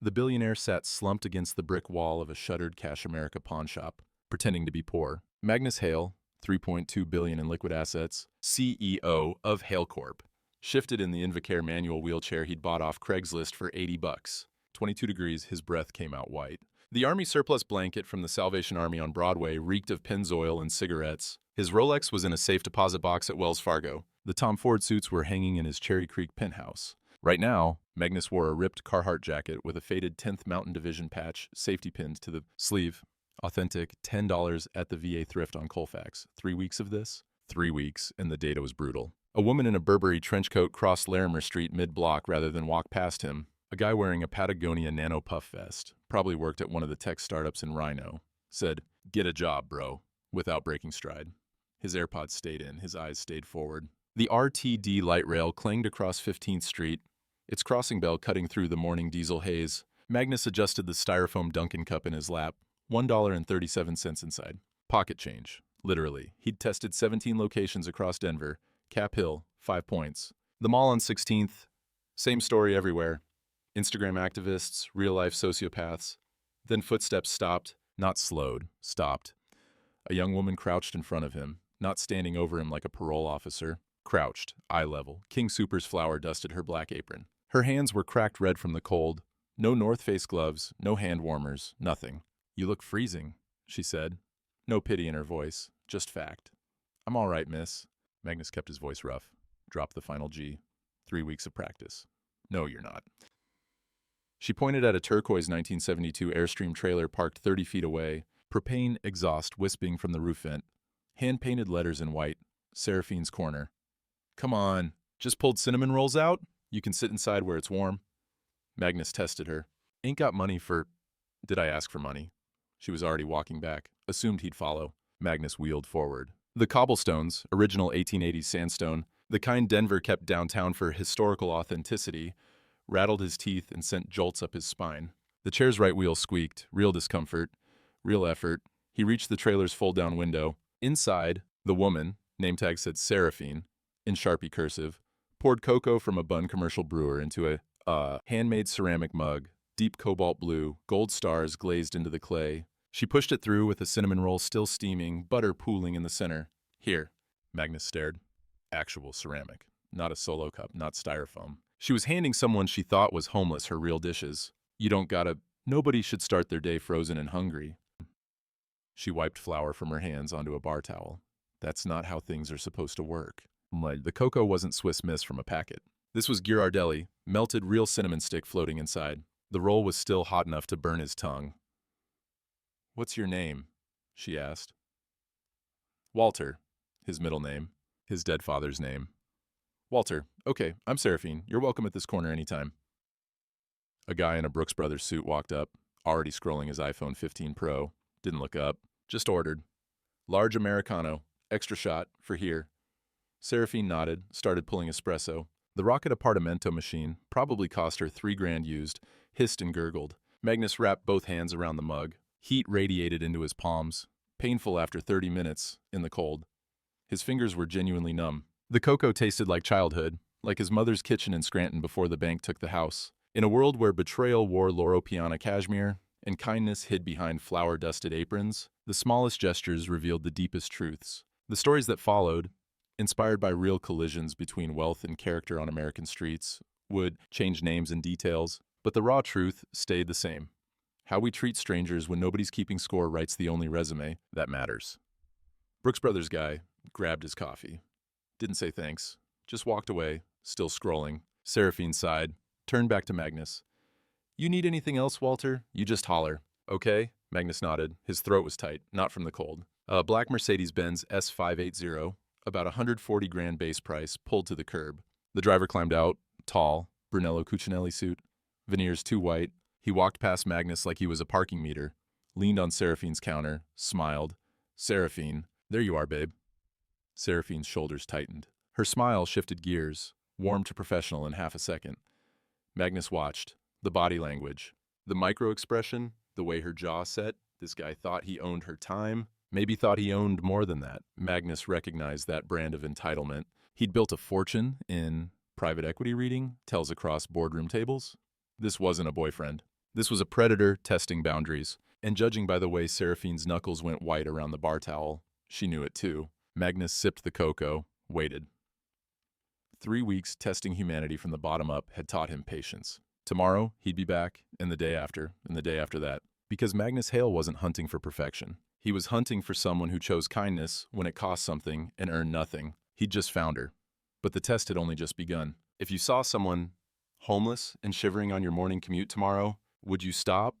The billionaire sat slumped against the brick wall of a shuttered Cash America pawn shop, pretending to be poor. Magnus Hale, $3.2 billion in liquid assets, CEO of Hale Corp, shifted in the Invacare manual wheelchair he'd bought off Craigslist for $80. 22 degrees, his breath came out white. The army surplus blanket from the Salvation Army on Broadway reeked of Pennzoil and cigarettes. His Rolex was in a safe deposit box at Wells Fargo. The Tom Ford suits were hanging in his Cherry Creek penthouse. Right now, Magnus wore a ripped Carhartt jacket with a faded 10th Mountain Division patch safety pinned to the sleeve. Authentic, $10 at the VA thrift on Colfax. 3 weeks of this? 3 weeks, and the data was brutal. A woman in a Burberry trench coat crossed Larimer Street mid-block rather than walk past him. A guy wearing a Patagonia nano puff vest, probably worked at one of the tech startups in Rhino, said, "Get a job, bro," without breaking stride. His AirPods stayed in, his eyes stayed forward. The RTD light rail clanged across 15th Street, its crossing bell cutting through the morning diesel haze. Magnus adjusted the styrofoam Dunkin' cup in his lap, $1.37 inside. Pocket change, literally. He'd tested 17 locations across Denver. Cap Hill, 5 points. The mall on 16th, same story everywhere. Instagram activists, real-life sociopaths. Then footsteps stopped, not slowed, stopped. A young woman crouched in front of him, not standing over him like a parole officer. Crouched, eye level. King Soopers flour dusted her black apron. Her hands were cracked red from the cold. No North Face gloves, no hand warmers, nothing. "You look freezing," she said. No pity in her voice, just fact. "I'm all right, miss." Magnus kept his voice rough. Dropped the final G. 3 weeks of practice. "No, you're not." She pointed at a turquoise 1972 Airstream trailer parked 30 feet away, propane exhaust wisping from the roof vent. Hand-painted letters in white. Seraphine's Corner. "Come on, just pulled cinnamon rolls out? You can sit inside where it's warm." Magnus tested her. "Ain't got money for—" Did I ask for money? She was already walking back. Assumed he'd follow. Magnus wheeled forward. The cobblestones, original 1880s sandstone, the kind Denver kept downtown for historical authenticity, rattled his teeth and sent jolts up his spine. The chair's right wheel squeaked. Real discomfort. Real effort. He reached the trailer's fold-down window. Inside, the woman, name tag said Seraphine, in Sharpie cursive, poured cocoa from a Bun commercial brewer into a handmade ceramic mug, deep cobalt blue, gold stars glazed into the clay. She pushed it through with a cinnamon roll still steaming, butter pooling in the center. "Here." Magnus stared. Actual ceramic. Not a solo cup, not styrofoam. She was handing someone she thought was homeless her real dishes. You don't gotta... Nobody should start their day frozen and hungry. She wiped flour from her hands onto a bar towel. That's not how things are supposed to work. The cocoa wasn't Swiss Miss from a packet. This was Ghirardelli, melted real cinnamon stick floating inside. The roll was still hot enough to burn his tongue. "What's your name?" she asked. "Walter," his middle name, his dead father's name. "Walter, okay, I'm Seraphine. You're welcome at this corner anytime." A guy in a Brooks Brothers suit walked up, already scrolling his iPhone 15 Pro. Didn't look up, just ordered. "Large Americano, extra shot, for here." Seraphine nodded, started pulling espresso. The Rocket Apartamento machine, probably cost her $3,000 used, hissed and gurgled. Magnus wrapped both hands around the mug. Heat radiated into his palms, painful after 30 minutes, in the cold. His fingers were genuinely numb. The cocoa tasted like childhood, like his mother's kitchen in Scranton before the bank took the house. In a world where betrayal wore Loro Piana cashmere and kindness hid behind flour-dusted aprons, the smallest gestures revealed the deepest truths. The stories that followed, inspired by real collisions between wealth and character on American streets, would change names and details, but the raw truth stayed the same. How we treat strangers when nobody's keeping score writes the only resume that matters. Brooks Brothers guy grabbed his coffee. Didn't say thanks. Just walked away, still scrolling. Seraphine sighed, turned back to Magnus. "You need anything else, Walter? You just holler." "Okay." Magnus nodded. His throat was tight, not from the cold. A black Mercedes-Benz S580, about $140,000 base price, pulled to the curb. The driver climbed out, tall, Brunello Cucinelli suit, veneers too white. He walked past Magnus like he was a parking meter, leaned on Seraphine's counter, smiled. "Seraphine, there you are, babe." Seraphine's shoulders tightened. Her smile shifted gears, warmed to professional in half a second. Magnus watched. The body language. The micro-expression, the way her jaw set. This guy thought he owned her time. Maybe thought he owned more than that. Magnus recognized that brand of entitlement. He'd built a fortune in private equity reading, tells across boardroom tables. This wasn't a boyfriend. This was a predator testing boundaries, and judging by the way Seraphine's knuckles went white around the bar towel, she knew it too. Magnus sipped the cocoa, waited. 3 weeks testing humanity from the bottom up had taught him patience. Tomorrow, he'd be back, and the day after, and the day after that. Because Magnus Hale wasn't hunting for perfection. He was hunting for someone who chose kindness when it cost something and earned nothing. He'd just found her. But the test had only just begun. If you saw someone homeless and shivering on your morning commute tomorrow, would you stop?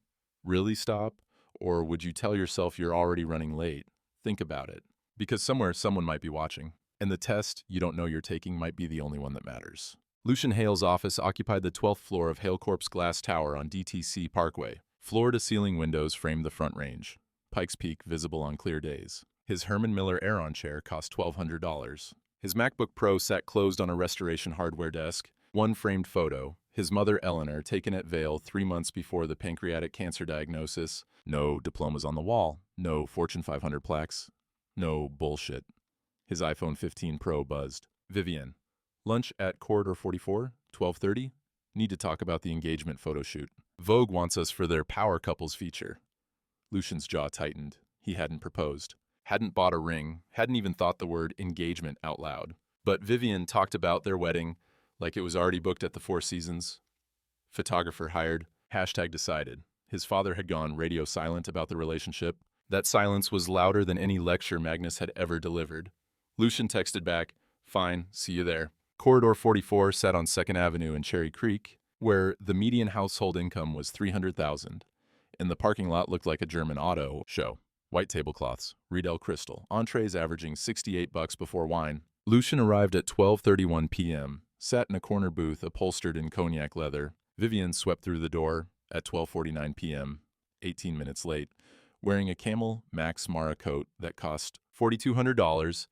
Really stop? Or would you tell yourself you're already running late? Think about it. Because somewhere someone might be watching. And the test you don't know you're taking might be the only one that matters. Lucian Hale's office occupied the 12th floor of Hale Corp's glass tower on DTC Parkway. Floor-to-ceiling windows framed the front range. Pikes Peak visible on clear days. His Herman Miller Aeron chair cost $1,200. His MacBook Pro sat closed on a restoration hardware desk. One framed photo, his mother Eleanor, taken at Vail 3 months before the pancreatic cancer diagnosis. No diplomas on the wall. No Fortune 500 plaques. No bullshit. His iPhone 15 Pro buzzed. Vivian. Lunch at Corridor 44, 12:30. Need to talk about the engagement photo shoot. Vogue wants us for their Power Couples feature. Lucian's jaw tightened. He hadn't proposed. Hadn't bought a ring. Hadn't even thought the word engagement out loud. But Vivian talked about their wedding like it was already booked at the Four Seasons. Photographer hired. Hashtag decided. His father had gone radio silent about the relationship. That silence was louder than any lecture Magnus had ever delivered. Lucian texted back, "Fine, see you there." Corridor 44 sat on 2nd Avenue in Cherry Creek, where the median household income was $300,000, and the parking lot looked like a German auto show. White tablecloths, Riedel crystal, entrees averaging $68 before wine. Lucian arrived at 12:31 p.m., sat in a corner booth upholstered in cognac leather. Vivian swept through the door at 12:49 p.m., 18 minutes late, wearing a camel Max Mara coat that cost $4,200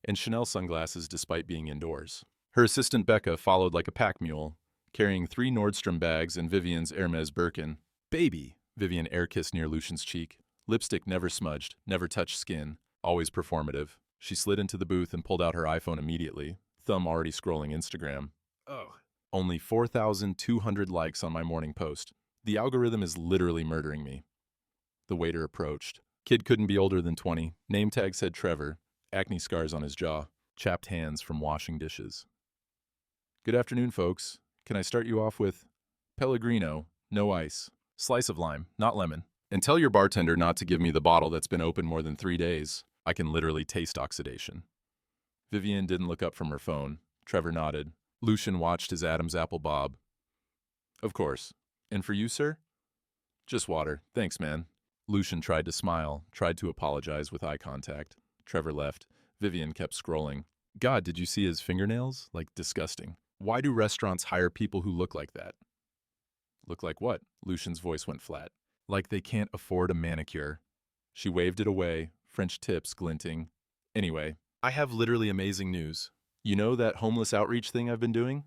and Chanel sunglasses despite being indoors. Her assistant Becca followed like a pack mule, carrying 3 Nordstrom bags and Vivian's Hermes Birkin. "Baby," Vivian air-kissed near Lucian's cheek. Lipstick never smudged, never touched skin, always performative. She slid into the booth and pulled out her iPhone immediately, thumb already scrolling Instagram. Ugh. Only 4,200 likes on my morning post. The algorithm is literally murdering me. The waiter approached. Kid couldn't be older than 20. Name tag said Trevor. Acne scars on his jaw. Chapped hands from washing dishes. "Good afternoon, folks. Can I start you off with Pellegrino, no ice, slice of lime, not lemon. And tell your bartender not to give me the bottle that's been open more than 3 days. I can literally taste oxidation." Vivian didn't look up from her phone. Trevor nodded. Lucian watched his Adam's apple bob. "Of course. And for you, sir?" "Just water. Thanks, man." Lucian tried to smile, tried to apologize with eye contact. Trevor left. Vivian kept scrolling. God, did you see his fingernails? Like, disgusting. Why do restaurants hire people who look like that? Look like what? Lucian's voice went flat. Like they can't afford a manicure. She waved it away, French tips glinting. "Anyway, I have literally amazing news. You know that homeless outreach thing I've been doing?"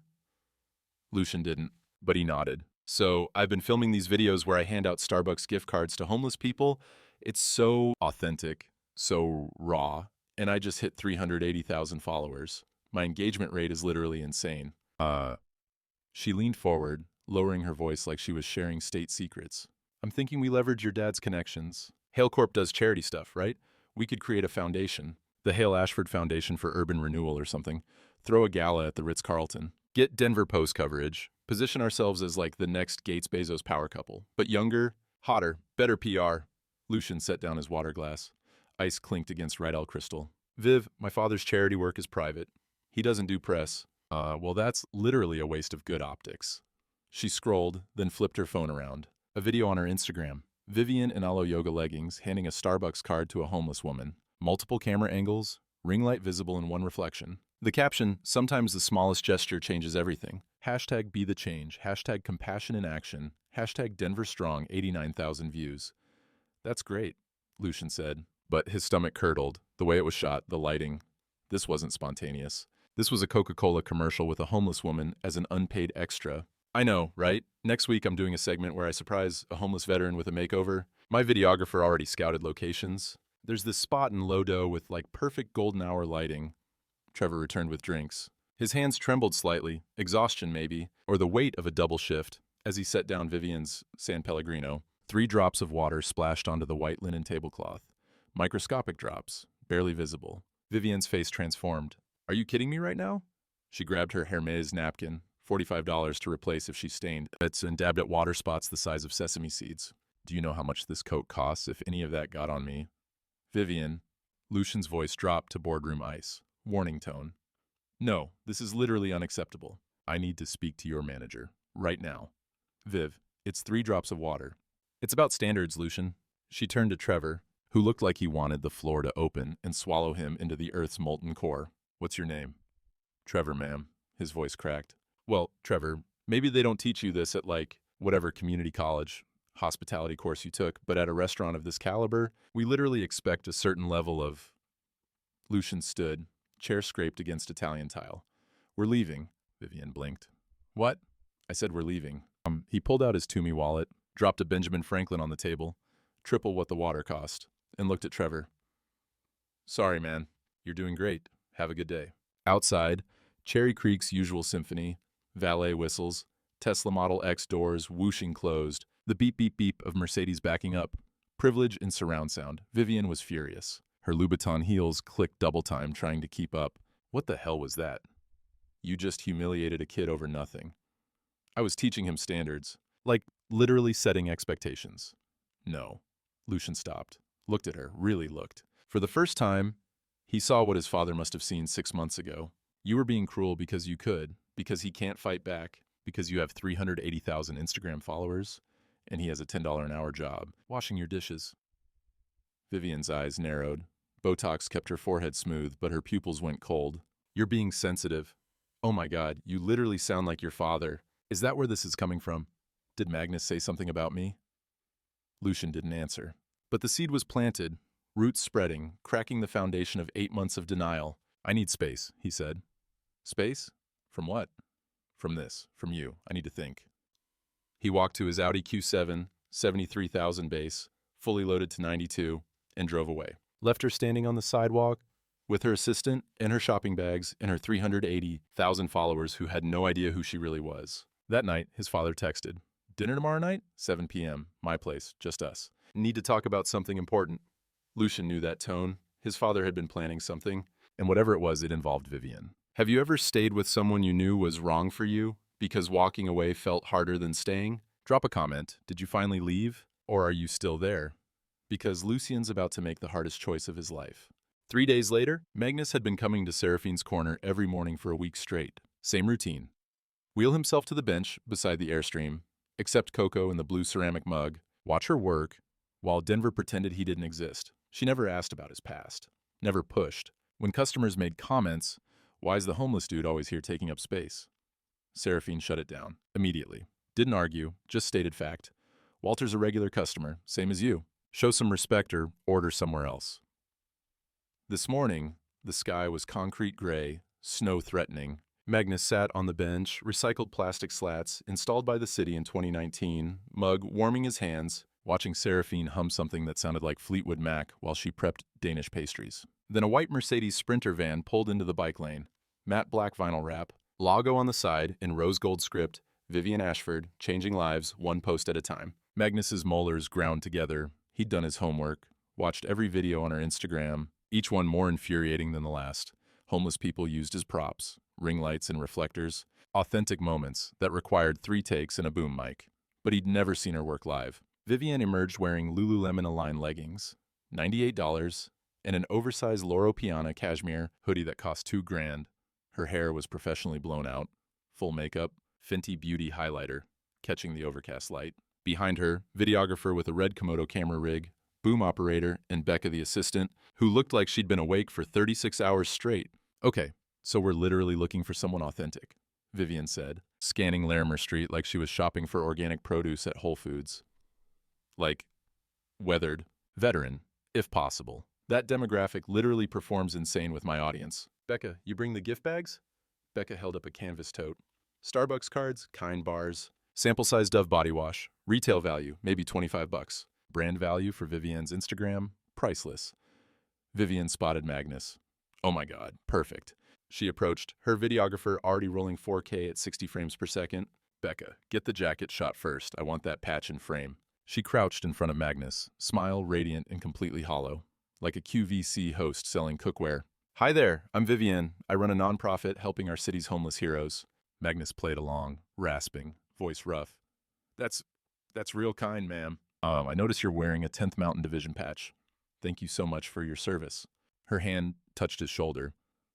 Lucian didn't, but he nodded. "So, I've been filming these videos where I hand out Starbucks gift cards to homeless people. It's so authentic, so raw, and I just hit 380,000 followers. My engagement rate is literally insane." She leaned forward, lowering her voice like she was sharing state secrets. "I'm thinking we leverage your dad's connections. Hale Corp does charity stuff, right? We could create a foundation. The Hale Ashford Foundation for Urban Renewal or something. Throw a gala at the Ritz-Carlton. Get Denver Post coverage. Position ourselves as like the next Gates-Bezos power couple. But younger, hotter, better PR." Lucian set down his water glass. Ice clinked against Riedel crystal. "Viv, my father's charity work is private. He doesn't do press." Well, that's literally a waste of good optics." She scrolled, then flipped her phone around. A video on her Instagram. Vivian in aloe yoga leggings handing a Starbucks card to a homeless woman. Multiple camera angles, ring light visible in one reflection. The caption, "Sometimes the smallest gesture changes everything." Hashtag be the change. Hashtag compassion in action. Hashtag Denver strong, 89,000 views. "That's great," Lucian said. But his stomach curdled. The way it was shot, the lighting. This wasn't spontaneous. This was a Coca-Cola commercial with a homeless woman as an unpaid extra. I know, right? Next week I'm doing a segment where I surprise a homeless veteran with a makeover. My videographer already scouted locations. There's this spot in Lodo with like perfect golden hour lighting. Trevor returned with drinks. His hands trembled slightly, exhaustion maybe, or the weight of a double shift. As he set down Vivian's San Pellegrino, 3 drops of water splashed onto the white linen tablecloth. Microscopic drops, barely visible. Vivian's face transformed. Are you kidding me right now? She grabbed her Hermes napkin, $45 to replace if she stained it, and dabbed at water spots the size of sesame seeds. Do you know how much this coat costs if any of that got on me? Vivian. Lucian's voice dropped to boardroom ice. Warning tone. No, this is literally unacceptable. I need to speak to your manager. Right now. Viv, it's 3 drops of water. It's about standards, Lucian. She turned to Trevor, who looked like he wanted the floor to open and swallow him into the Earth's molten core. What's your name? Trevor, ma'am. His voice cracked. Well, Trevor, maybe they don't teach you this at, whatever community college, hospitality course you took, but at a restaurant of this caliber, we literally expect a certain level of... Lucian stood, chair scraped against Italian tile. We're leaving. Vivian blinked. What? I said we're leaving. He pulled out his Toomey wallet, dropped a Benjamin Franklin on the table, triple what the water cost, and looked at Trevor. Sorry, man. You're doing great. Have a good day. Outside, Cherry Creek's usual symphony, valet whistles, Tesla Model X doors whooshing closed, the beep-beep-beep of Mercedes backing up, privilege in surround sound. Vivian was furious. Her Louboutin heels clicked double time trying to keep up. What the hell was that? You just humiliated a kid over nothing. I was teaching him standards, literally setting expectations. No. Lucian stopped, looked at her, really looked. For the first time, he saw what his father must have seen 6 months ago. You were being cruel because you could, because he can't fight back, because you have 380,000 Instagram followers, and he has a $10 an hour job, washing your dishes. Vivian's eyes narrowed. Botox kept her forehead smooth, but her pupils went cold. You're being sensitive. Oh my God, you literally sound like your father. Is that where this is coming from? Did Magnus say something about me? Lucian didn't answer. But the seed was planted, roots spreading, cracking the foundation of 8 months of denial. I need space, he said. Space? From what? From this. From you. I need to think. He walked to his Audi Q7, 73,000 base, fully loaded to 92, and drove away. Left her standing on the sidewalk with her assistant and her shopping bags and her 380,000 followers who had no idea who she really was. That night, his father texted, Dinner tomorrow night? 7 p.m. My place, just us. Need to talk about something important. Lucian knew that tone. His father had been planning something, and whatever it was, it involved Vivian. Have you ever stayed with someone you knew was wrong for you because walking away felt harder than staying? Drop a comment. Did you finally leave? Or are you still there? Because Lucian's about to make the hardest choice of his life. 3 days later, Magnus had been coming to Seraphine's corner every morning for a week straight. Same routine. Wheel himself to the bench beside the Airstream, accept Coco in the blue ceramic mug, watch her work, while Denver pretended he didn't exist. She never asked about his past, never pushed. When customers made comments, why's the homeless dude always here taking up space? Seraphine shut it down, immediately. Didn't argue, just stated fact. Walter's a regular customer, same as you. Show some respect or order somewhere else. This morning, the sky was concrete gray, snow threatening. Magnus sat on the bench, recycled plastic slats, installed by the city in 2019, mug warming his hands, watching Seraphine hum something that sounded like Fleetwood Mac while she prepped Danish pastries. Then a white Mercedes Sprinter van pulled into the bike lane. Matte black vinyl wrap, logo on the side in rose gold script, Vivian Ashford, changing lives, one post at a time. Magnus's molars ground together. He'd done his homework, watched every video on her Instagram, each one more infuriating than the last. Homeless people used as props, ring lights and reflectors, authentic moments that required 3 takes and a boom mic. But he'd never seen her work live. Vivian emerged wearing Lululemon-aligned leggings, $98, and an oversized Loro Piana cashmere hoodie that cost $2,000. Her hair was professionally blown out, full makeup, Fenty Beauty highlighter, catching the overcast light. Behind her, videographer with a red Komodo camera rig, boom operator, and Becca the assistant, who looked like she'd been awake for 36 hours straight. Okay, so we're literally looking for someone authentic, Vivian said, scanning Larimer Street like she was shopping for organic produce at Whole Foods. Weathered, veteran, if possible. That demographic literally performs insane with my audience. Becca, you bring the gift bags? Becca held up a canvas tote. Starbucks cards, Kind bars, sample size Dove body wash, retail value, maybe $25. Brand value for Vivian's Instagram, priceless. Vivian spotted Magnus. Oh my God, perfect. She approached, her videographer already rolling 4K at 60 frames per second. Becca, get the jacket shot first. I want that patch in frame. She crouched in front of Magnus, smile radiant and completely hollow, like a QVC host selling cookware. Hi there, I'm Vivian. I run a nonprofit helping our city's homeless heroes. Magnus played along, rasping, voice rough. That's real kind, ma'am. I notice you're wearing a 10th Mountain Division patch. Thank you so much for your service. Her hand touched his shoulder,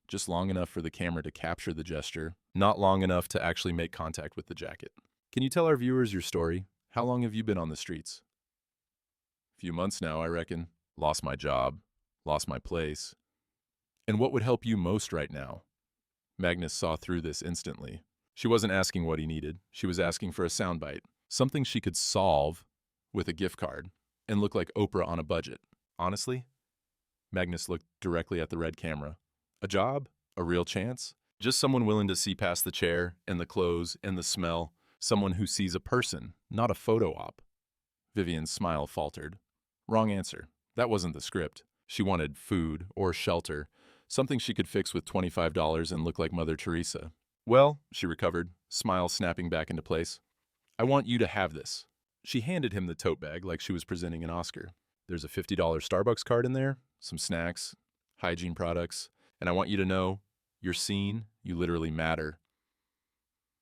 just long enough for the camera to capture the gesture, not long enough to actually make contact with the jacket. Can you tell our viewers your story? How long have you been on the streets? A few months now, I reckon. Lost my job, lost my place. And what would help you most right now? Magnus saw through this instantly. She wasn't asking what he needed. She was asking for a soundbite, something she could solve with a gift card and look like Oprah on a budget. Honestly? Magnus looked directly at the red camera. A job? A real chance? Just someone willing to see past the chair and the clothes and the smell. Someone who sees a person, not a photo op. Vivian's smile faltered. Wrong answer. That wasn't the script. She wanted food or shelter, something she could fix with $25 and look like Mother Teresa. Well, she recovered, smile snapping back into place. I want you to have this. She handed him the tote bag like she was presenting an Oscar. There's a $50 Starbucks card in there, some snacks, hygiene products, and I want you to know, you're seen, you literally matter.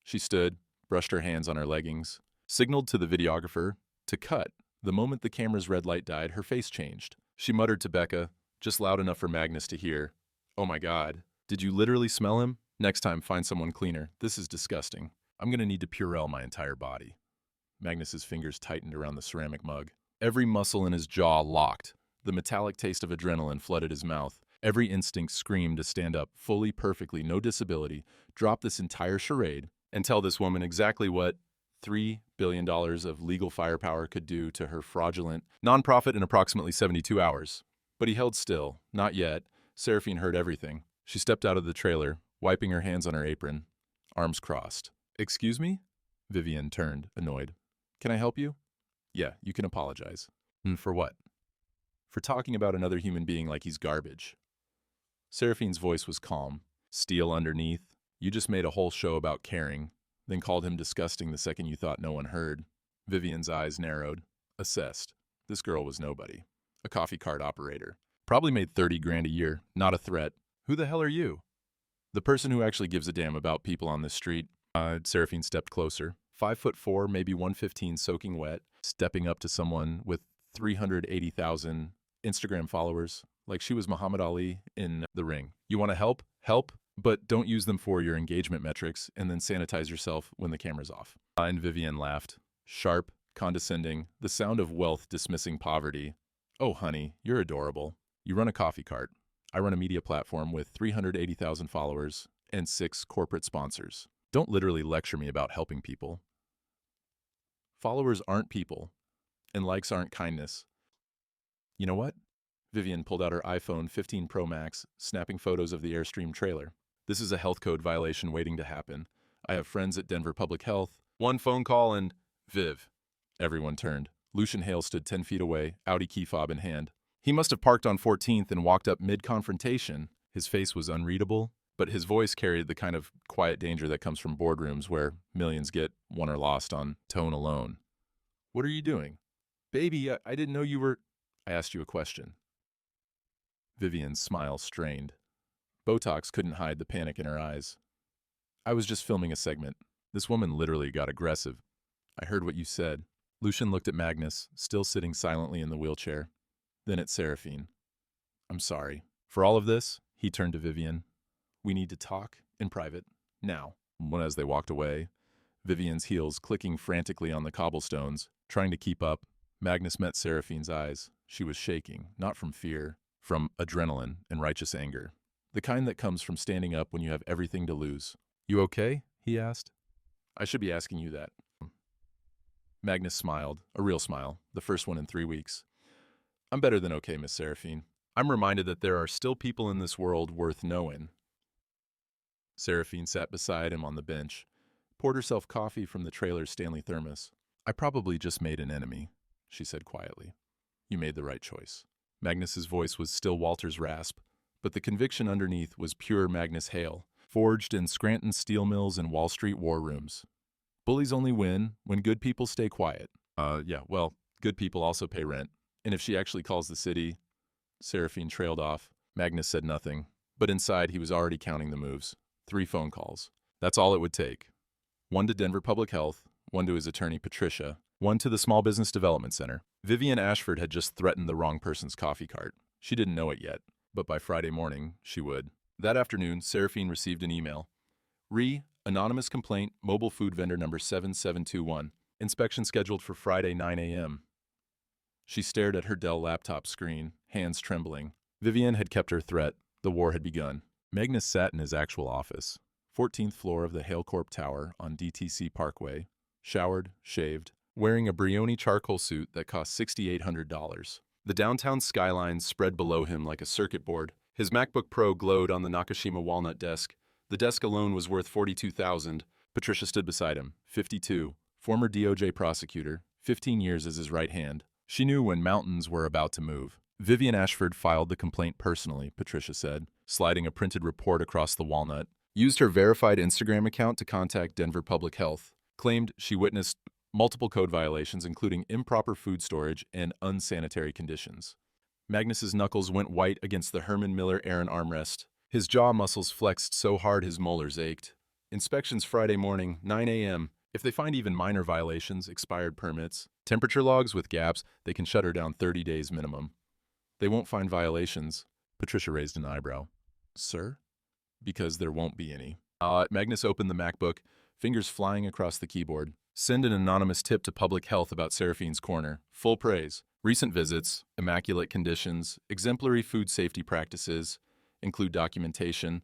She stood, brushed her hands on her leggings, signaled to the videographer to cut. The moment the camera's red light died, her face changed. She muttered to Becca, just loud enough for Magnus to hear, "Oh my God, did you literally smell him? Next time, find someone cleaner. This is disgusting. I'm gonna need to Purell my entire body." Magnus's fingers tightened around the ceramic mug. Every muscle in his jaw locked. The metallic taste of adrenaline flooded his mouth. Every instinct screamed to stand up, fully, perfectly, no disability, drop this entire charade, and tell this woman exactly what $3 billion of legal firepower could do to her fraudulent nonprofit in approximately 72 hours. But he held still. Not yet. Seraphine heard everything. She stepped out of the trailer, wiping her hands on her apron, arms crossed. Excuse me? Vivian turned, annoyed. Can I help you? Yeah, you can apologize. For what? For talking about another human being like he's garbage. Seraphine's voice was calm, steel underneath. You just made a whole show about caring, then called him disgusting the second you thought no one heard. Vivian's eyes narrowed, assessed. This girl was nobody. A coffee cart operator. Probably made 30 grand a year, not a threat. Who the hell are you? The person who actually gives a damn about people on this street. Seraphine stepped closer. 5'4", maybe 115, soaking wet, stepping up to someone with 380,000 Instagram followers, like she was Muhammad Ali in the ring. You want to help? Help, but don't use them for your engagement metrics and then sanitize yourself when the camera's off. And Vivian laughed. Sharp, condescending, the sound of wealth dismissing poverty. Oh, honey, you're adorable. You run a coffee cart. I run a media platform with 380,000 followers and 6 corporate sponsors. Don't literally lecture me about helping people. Followers aren't people, and likes aren't kindness. You know what? Vivian pulled out her iPhone 15 Pro Max, snapping photos of the Airstream trailer. This is a health code violation waiting to happen. I have friends at Denver Public Health. One phone call and... Viv. Everyone turned. Lucian Hale stood 10 feet away, Audi key fob in hand. He must have parked on 14th and walked up mid-confrontation. His face was unreadable, but his voice carried the kind of quiet danger that comes from boardrooms where millions get won or lost on tone alone. What are you doing? Baby, I didn't know you were... I asked you a question. Vivian's smile strained. Botox couldn't hide the panic in her eyes. I was just filming a segment. This woman literally got aggressive. I heard what you said. Lucian looked at Magnus, still sitting silently in the wheelchair. Then at Seraphine. I'm sorry. For all of this, he turned to Vivian. We need to talk in private, now. As they walked away, Vivian's heels clicking frantically on the cobblestones, trying to keep up, Magnus met Seraphine's eyes. She was shaking, not from fear, from adrenaline and righteous anger. The kind that comes from standing up when you have everything to lose. You okay? He asked. I should be asking you that. Magnus smiled, a real smile, the first one in 3 weeks. I'm better than okay, Miss Seraphine. I'm reminded that there are still people in this world worth knowing. Seraphine sat beside him on the bench, poured herself coffee from the trailer's Stanley thermos. I probably just made an enemy, she said quietly. You made the right choice. Magnus's voice was still Walter's rasp, but the conviction underneath was pure Magnus Hale, forged in Scranton steel mills and Wall Street war rooms. Bullies only win when good people stay quiet. Yeah, well, good people also pay rent. And if she actually calls the city, Seraphine trailed off. Magnus said nothing, but inside he was already counting the moves. 3 phone calls. That's all it would take. 1 to Denver Public Health, 1 to his attorney Patricia, 1 to the Small Business Development Center. Vivian Ashford had just threatened the wrong person's coffee cart. She didn't know it yet, but by Friday morning, she would. That afternoon, Seraphine received an email. Anonymous complaint, mobile food vendor number 7721. Inspection scheduled for Friday 9 a.m. She stared at her Dell laptop screen, hands trembling. Vivian had kept her threat. The war had begun. Magnus sat in his actual office, 14th floor of the Hale Corp Tower on DTC Parkway, showered, shaved, wearing a Brioni charcoal suit that cost $6,800. The downtown skyline spread below him like a circuit board. His MacBook Pro glowed on the Nakashima walnut desk. The desk alone was worth $42,000. Patricia stood beside him, 52, former DOJ prosecutor, 15 years as his right hand. She knew when mountains were about to move. Vivian Ashford filed the complaint personally, Patricia said, sliding a printed report across the walnut. Used her verified Instagram account to contact Denver Public Health. Claimed she witnessed multiple code violations, including improper food storage and unsanitary conditions. Magnus's knuckles went white against the Herman Miller Aran armrest. His jaw muscles flexed so hard his molars ached. Inspections Friday morning, 9 a.m. If they find even minor violations, expired permits, temperature logs with gaps, they can shut her down 30 days minimum. They won't find violations. Patricia raised an eyebrow. Sir? Because there won't be any. Magnus opened the MacBook, fingers flying across the keyboard. Send an anonymous tip to Public Health about Seraphine's Corner. Full praise. Recent visits, immaculate conditions, exemplary food safety practices, include documentation.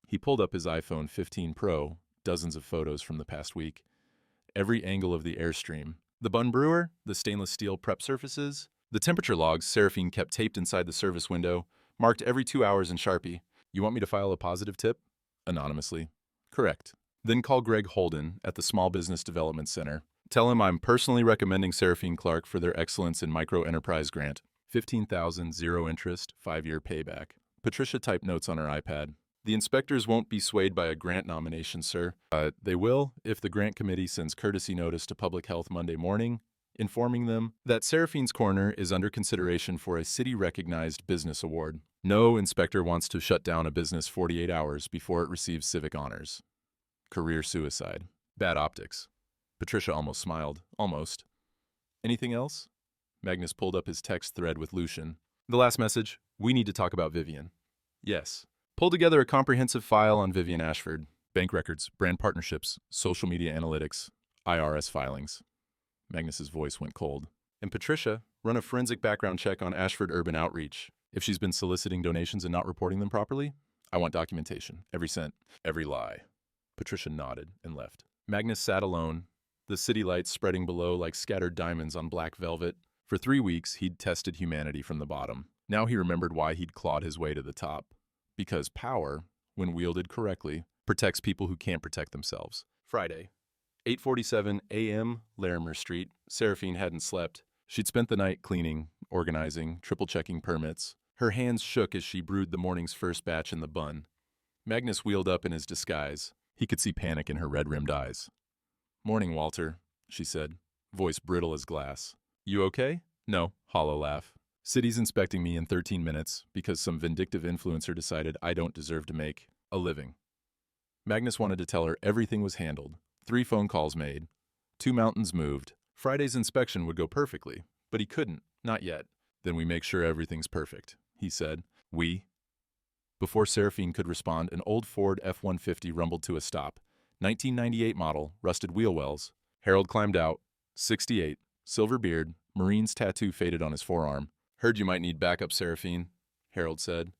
He pulled up his iPhone 15 Pro, dozens of photos from the past week. Every angle of the Airstream. The bun brewer, the stainless steel prep surfaces, the temperature logs Seraphine kept taped inside the service window, marked every 2 hours in Sharpie. You want me to file a positive tip? Anonymously. Correct. Then call Greg Holden at the Small Business Development Center. Tell him I'm personally recommending Seraphine Clark for their Excellence in Micro Enterprise grant. $15,000, 0 interest, 5-year payback. Patricia typed notes on her iPad. The inspectors won't be swayed by a grant nomination, sir. They will if the grant committee sends courtesy notice to Public Health Monday morning, informing them that Seraphine's Corner is under consideration for a city-recognized business award. No inspector wants to shut down a business 48 hours before it receives civic honors. Career suicide. Bad optics. Patricia almost smiled. Almost. Anything else? Magnus pulled up his text thread with Lucian. The last message. We need to talk about Vivian. Yes. Pull together a comprehensive file on Vivian Ashford. Bank records, brand partnerships, social media analytics, IRS filings. Magnus's voice went cold. And Patricia, run a forensic background check on Ashford Urban Outreach. If she's been soliciting donations and not reporting them properly, I want documentation. Every cent. Every lie. Patricia nodded and left. Magnus sat alone, the city lights spreading below like scattered diamonds on black velvet. For 3 weeks, he'd tested humanity from the bottom. Now he remembered why he'd clawed his way to the top. Because power, when wielded correctly, protects people who can't protect themselves. Friday, 8:47 a.m., Larimer Street. Seraphine hadn't slept. She'd spent the night cleaning, organizing, triple-checking permits. Her hands shook as she brewed the morning's first batch in the bun. Magnus wheeled up in his disguise. He could see panic in her red-rimmed eyes. Morning, Walter, she said, voice brittle as glass. You okay? No, hollow laugh. City's inspecting me in 13 minutes because some vindictive influencer decided I don't deserve to make a living. Magnus wanted to tell her everything was handled. 3 phone calls made. 2 mountains moved. Friday's inspection would go perfectly, but he couldn't, not yet. Then we make sure everything's perfect, he said. We? Before Seraphine could respond, an old Ford F-150 rumbled to a stop. 1998 model, rusted wheel wells. Harold climbed out. 68, silver beard, Marine's tattoo faded on his forearm. Heard you might need backup, Seraphine, Harold said.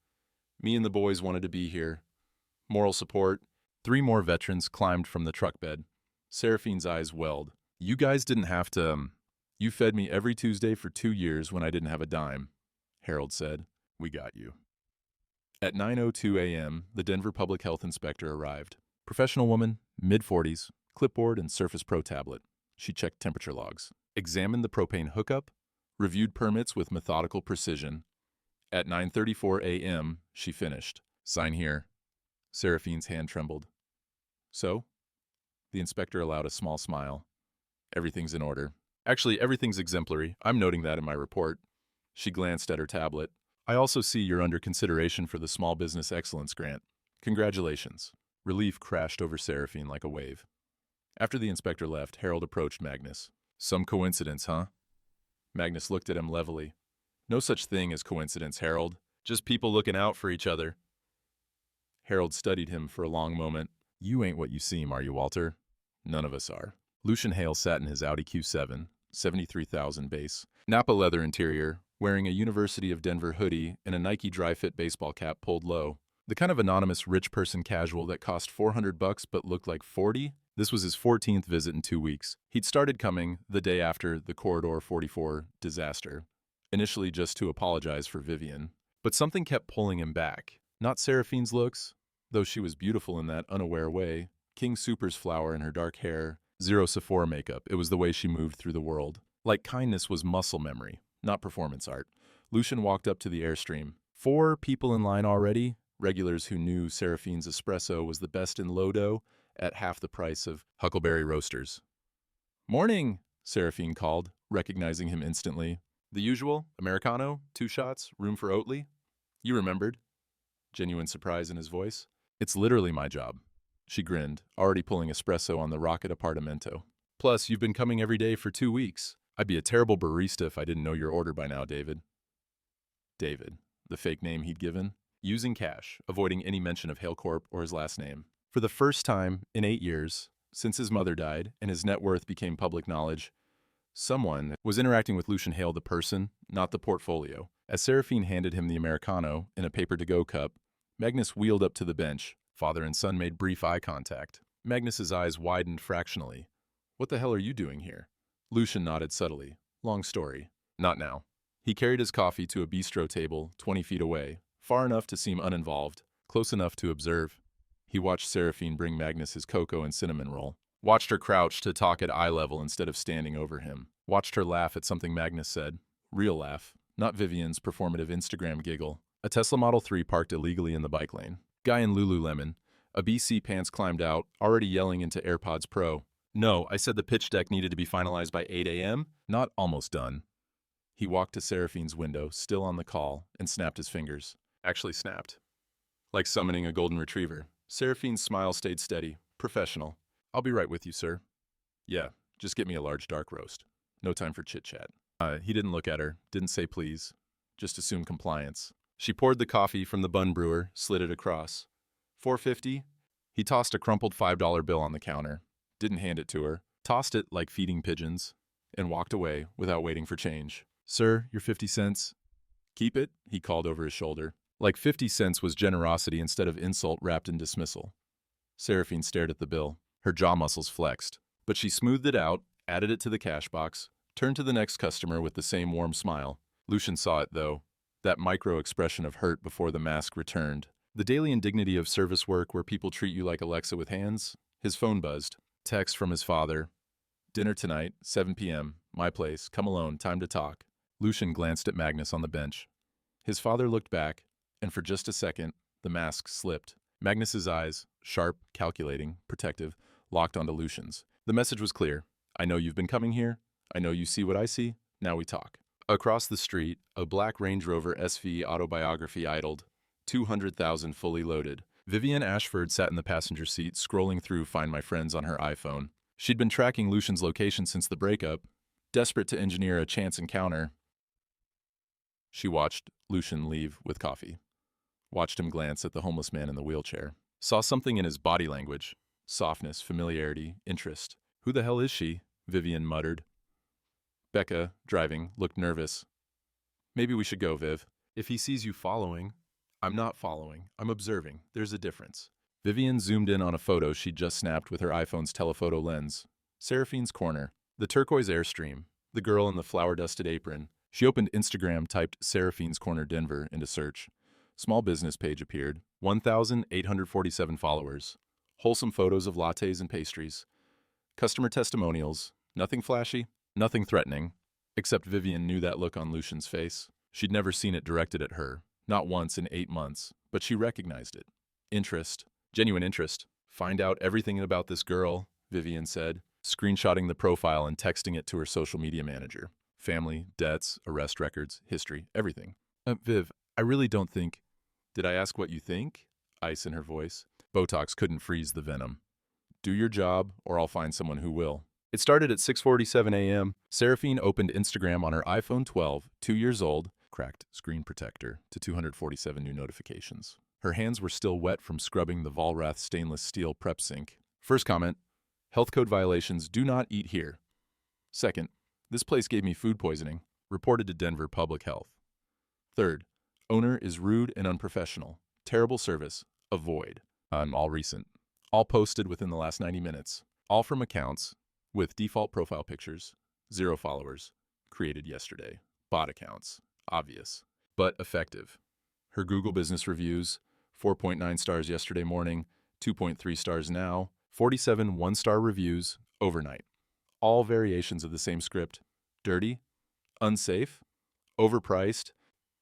Me and the boys wanted to be here. Moral support. 3 more veterans climbed from the truck bed. Seraphine's eyes welled. You guys didn't have to, You fed me every Tuesday for 2 years when I didn't have a dime, Harold said. We got you. At 9:02 a.m., the Denver Public Health Inspector arrived. Professional woman, mid-40s, clipboard and Surface Pro tablet. She checked temperature logs, examined the propane hookup, reviewed permits with methodical precision. At 9:34 a.m., she finished. Sign here. Seraphine's hand trembled. So? The inspector allowed a small smile. Everything's in order. Actually, everything's exemplary. I'm noting that in my report. She glanced at her tablet. I also see you're under consideration for the Small Business Excellence Grant. Congratulations. Relief crashed over Seraphine like a wave. After the inspector left, Harold approached Magnus. Some coincidence, huh? Magnus looked at him levelly. No such thing as coincidence, Harold. Just people looking out for each other. Harold studied him for a long moment. You ain't what you seem, are you, Walter? None of us are. Lucian Hale sat in his Audi Q7, 73,000 base, Napa leather interior, wearing a University of Denver hoodie and a Nike dry-fit baseball cap pulled low. The kind of anonymous rich person casual that cost $400 but looked like 40? This was his 14th visit in 2 weeks. He'd started coming the day after the Corridor 44 disaster, initially just to apologize for Vivian. But something kept pulling him back. Not Seraphine's looks, though she was beautiful in that unaware way. King Super's flower in her dark hair, zero Sephora makeup. It was the way she moved through the world. Like kindness was muscle memory, not performance art. Lucian walked up to the Airstream. 4 people in line already? Regulars who knew Seraphine's espresso was the best in Lodo at half the price of Huckleberry Roasters. Morning, Seraphine called, recognizing him instantly. The usual, Americano, 2 shots, room for Oatly? You remembered? Genuine surprise in his voice. It's literally my job. She grinned, already pulling espresso on the rocket apartamento. Plus, you've been coming every day for 2 weeks. I'd be a terrible barista if I didn't know your order by now, David. David, the fake name he'd given. Using cash, avoiding any mention of Hale Corp or his last name. For the first time in 8 years, since his mother died and his net worth became public knowledge, someone was interacting with Lucian Hale the person, not the portfolio. As Seraphine handed him the Americano in a paper-to-go cup, Magnus wheeled up to the bench. Father and son made brief eye contact. Magnus's eyes widened fractionally. What the hell are you doing here? Lucian nodded subtly. Long story. Not now. He carried his coffee to a bistro table 20 feet away, far enough to seem uninvolved, close enough to observe. He watched Seraphine bring Magnus his cocoa and cinnamon roll. Watched her crouch to talk at eye level instead of standing over him. Watched her laugh at something Magnus said. Real laugh. Not Vivian's performative Instagram giggle. A Tesla Model 3 parked illegally in the bike lane. Guy in Lululemon. A BC pants climbed out, already yelling into AirPods Pro. No, I said the pitch deck needed to be finalized by 8 a.m. Not almost done. He walked to Seraphine's window, still on the call, and snapped his fingers. Actually snapped. Like summoning a golden retriever. Seraphine's smile stayed steady. Professional. I'll be right with you, sir. Yeah, just get me a large dark roast. No time for chit-chat. He didn't look at her, didn't say please. Just assumed compliance. She poured the coffee from the bun brewer, slid it across. $4.50? He tossed a crumpled $5 bill on the counter. Didn't hand it to her. Tossed it like feeding pigeons. And walked away without waiting for change. Sir, your 50 cents. Keep it, he called over his shoulder. Like 50 cents was generosity instead of insult wrapped in dismissal. Seraphine stared at the bill. Her jaw muscles flexed. But she smoothed it out, added it to the cash box, turned to the next customer with the same warm smile. Lucian saw it, though. That micro-expression of hurt before the mask returned. The daily indignity of service work where people treat you like Alexa with hands. His phone buzzed. Text from his father. Dinner tonight, 7 p.m. My place. Come alone. Time to talk. Lucian glanced at Magnus on the bench. His father looked back, and for just a second, the mask slipped. Magnus's eyes, sharp, calculating, protective, locked onto Lucian's. The message was clear. I know you've been coming here. I know you see what I see. Now we talk. Across the street, a black Range Rover SV autobiography idled, 200,000 fully loaded. Vivian Ashford sat in the passenger seat, scrolling through Find My Friends on her iPhone. She'd been tracking Lucian's location since the breakup, desperate to engineer a chance encounter. She watched Lucian leave with coffee. Watched him glance at the homeless man in the wheelchair. Saw something in his body language. Softness, familiarity, interest. Who the hell is she? Vivian muttered. Becca, driving, looked nervous. Maybe we should go, Viv. If he sees you following. I'm not following. I'm observing. There's a difference. Vivian zoomed in on a photo she'd just snapped with her iPhone's telephoto lens. Seraphine's corner. The turquoise Airstream. The girl in the flower-dusted apron. She opened Instagram, typed Seraphine's Corner Denver into search. Small business page appeared. 1,847 followers. Wholesome photos of lattes and pastries. Customer testimonials. Nothing flashy, nothing threatening. Except Vivian knew that look on Lucian's face. She'd never seen it directed at her. Not once in 8 months. But she recognized it. Interest. Genuine interest. Find out everything about this girl. Vivian said, screenshotting the profile and texting it to her social media manager. Family, debts, arrest records, history, everything. Viv, I really don't think... Did I ask what you think? Ice in her voice. Botox couldn't freeze the venom. Do your job, or I'll find someone who will. It started at 6:47 a.m. Seraphine opened Instagram on her iPhone 12, 2 years old, cracked screen protector, to 247 new notifications. Her hands were still wet from scrubbing the Vollrath stainless steel prep sink. First comment, health code violations, do not eat here. Second, this place gave me food poisoning, reported to Denver Public Health. Third, owner is rude and unprofessional. Terrible service, avoid. All recent. All posted within the last 90 minutes. All from accounts with default profile pictures, 0 followers, created yesterday. Bot accounts, obvious, but effective. Her Google business reviews, 4.9 stars yesterday morning, 2.3 stars now, 47 one-star reviews overnight. All variations of the same script. Dirty, unsafe, overpriced,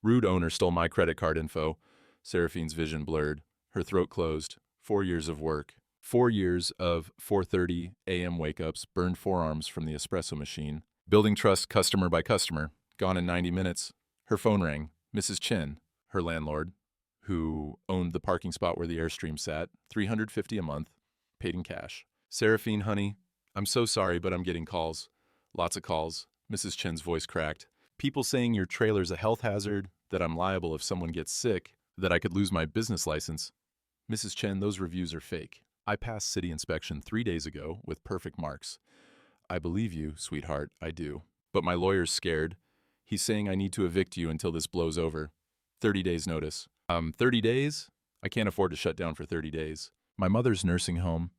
rude owner stole my credit card info, Seraphine's vision blurred, her throat closed, 4 years of work, 4 years of 4:30 a.m. wake-ups, burned forearms from the espresso machine, building trust customer by customer, gone in 90 minutes. Her phone rang, Mrs. Chen, her landlord, who owned the parking spot where the Airstream sat, $350 a month, paid in cash. Seraphine, honey, I'm so sorry, but I'm getting calls. Lots of calls. Mrs. Chen's voice cracked. People saying your trailer's a health hazard, that I'm liable if someone gets sick, that I could lose my business license. Mrs. Chen, those reviews are fake. I passed city inspection 3 days ago with perfect marks. I believe you, sweetheart, I do. But my lawyer's scared. He's saying I need to evict you until this blows over. 30 days notice. 30 days? I can't afford to shut down for 30 days. My mother's nursing home,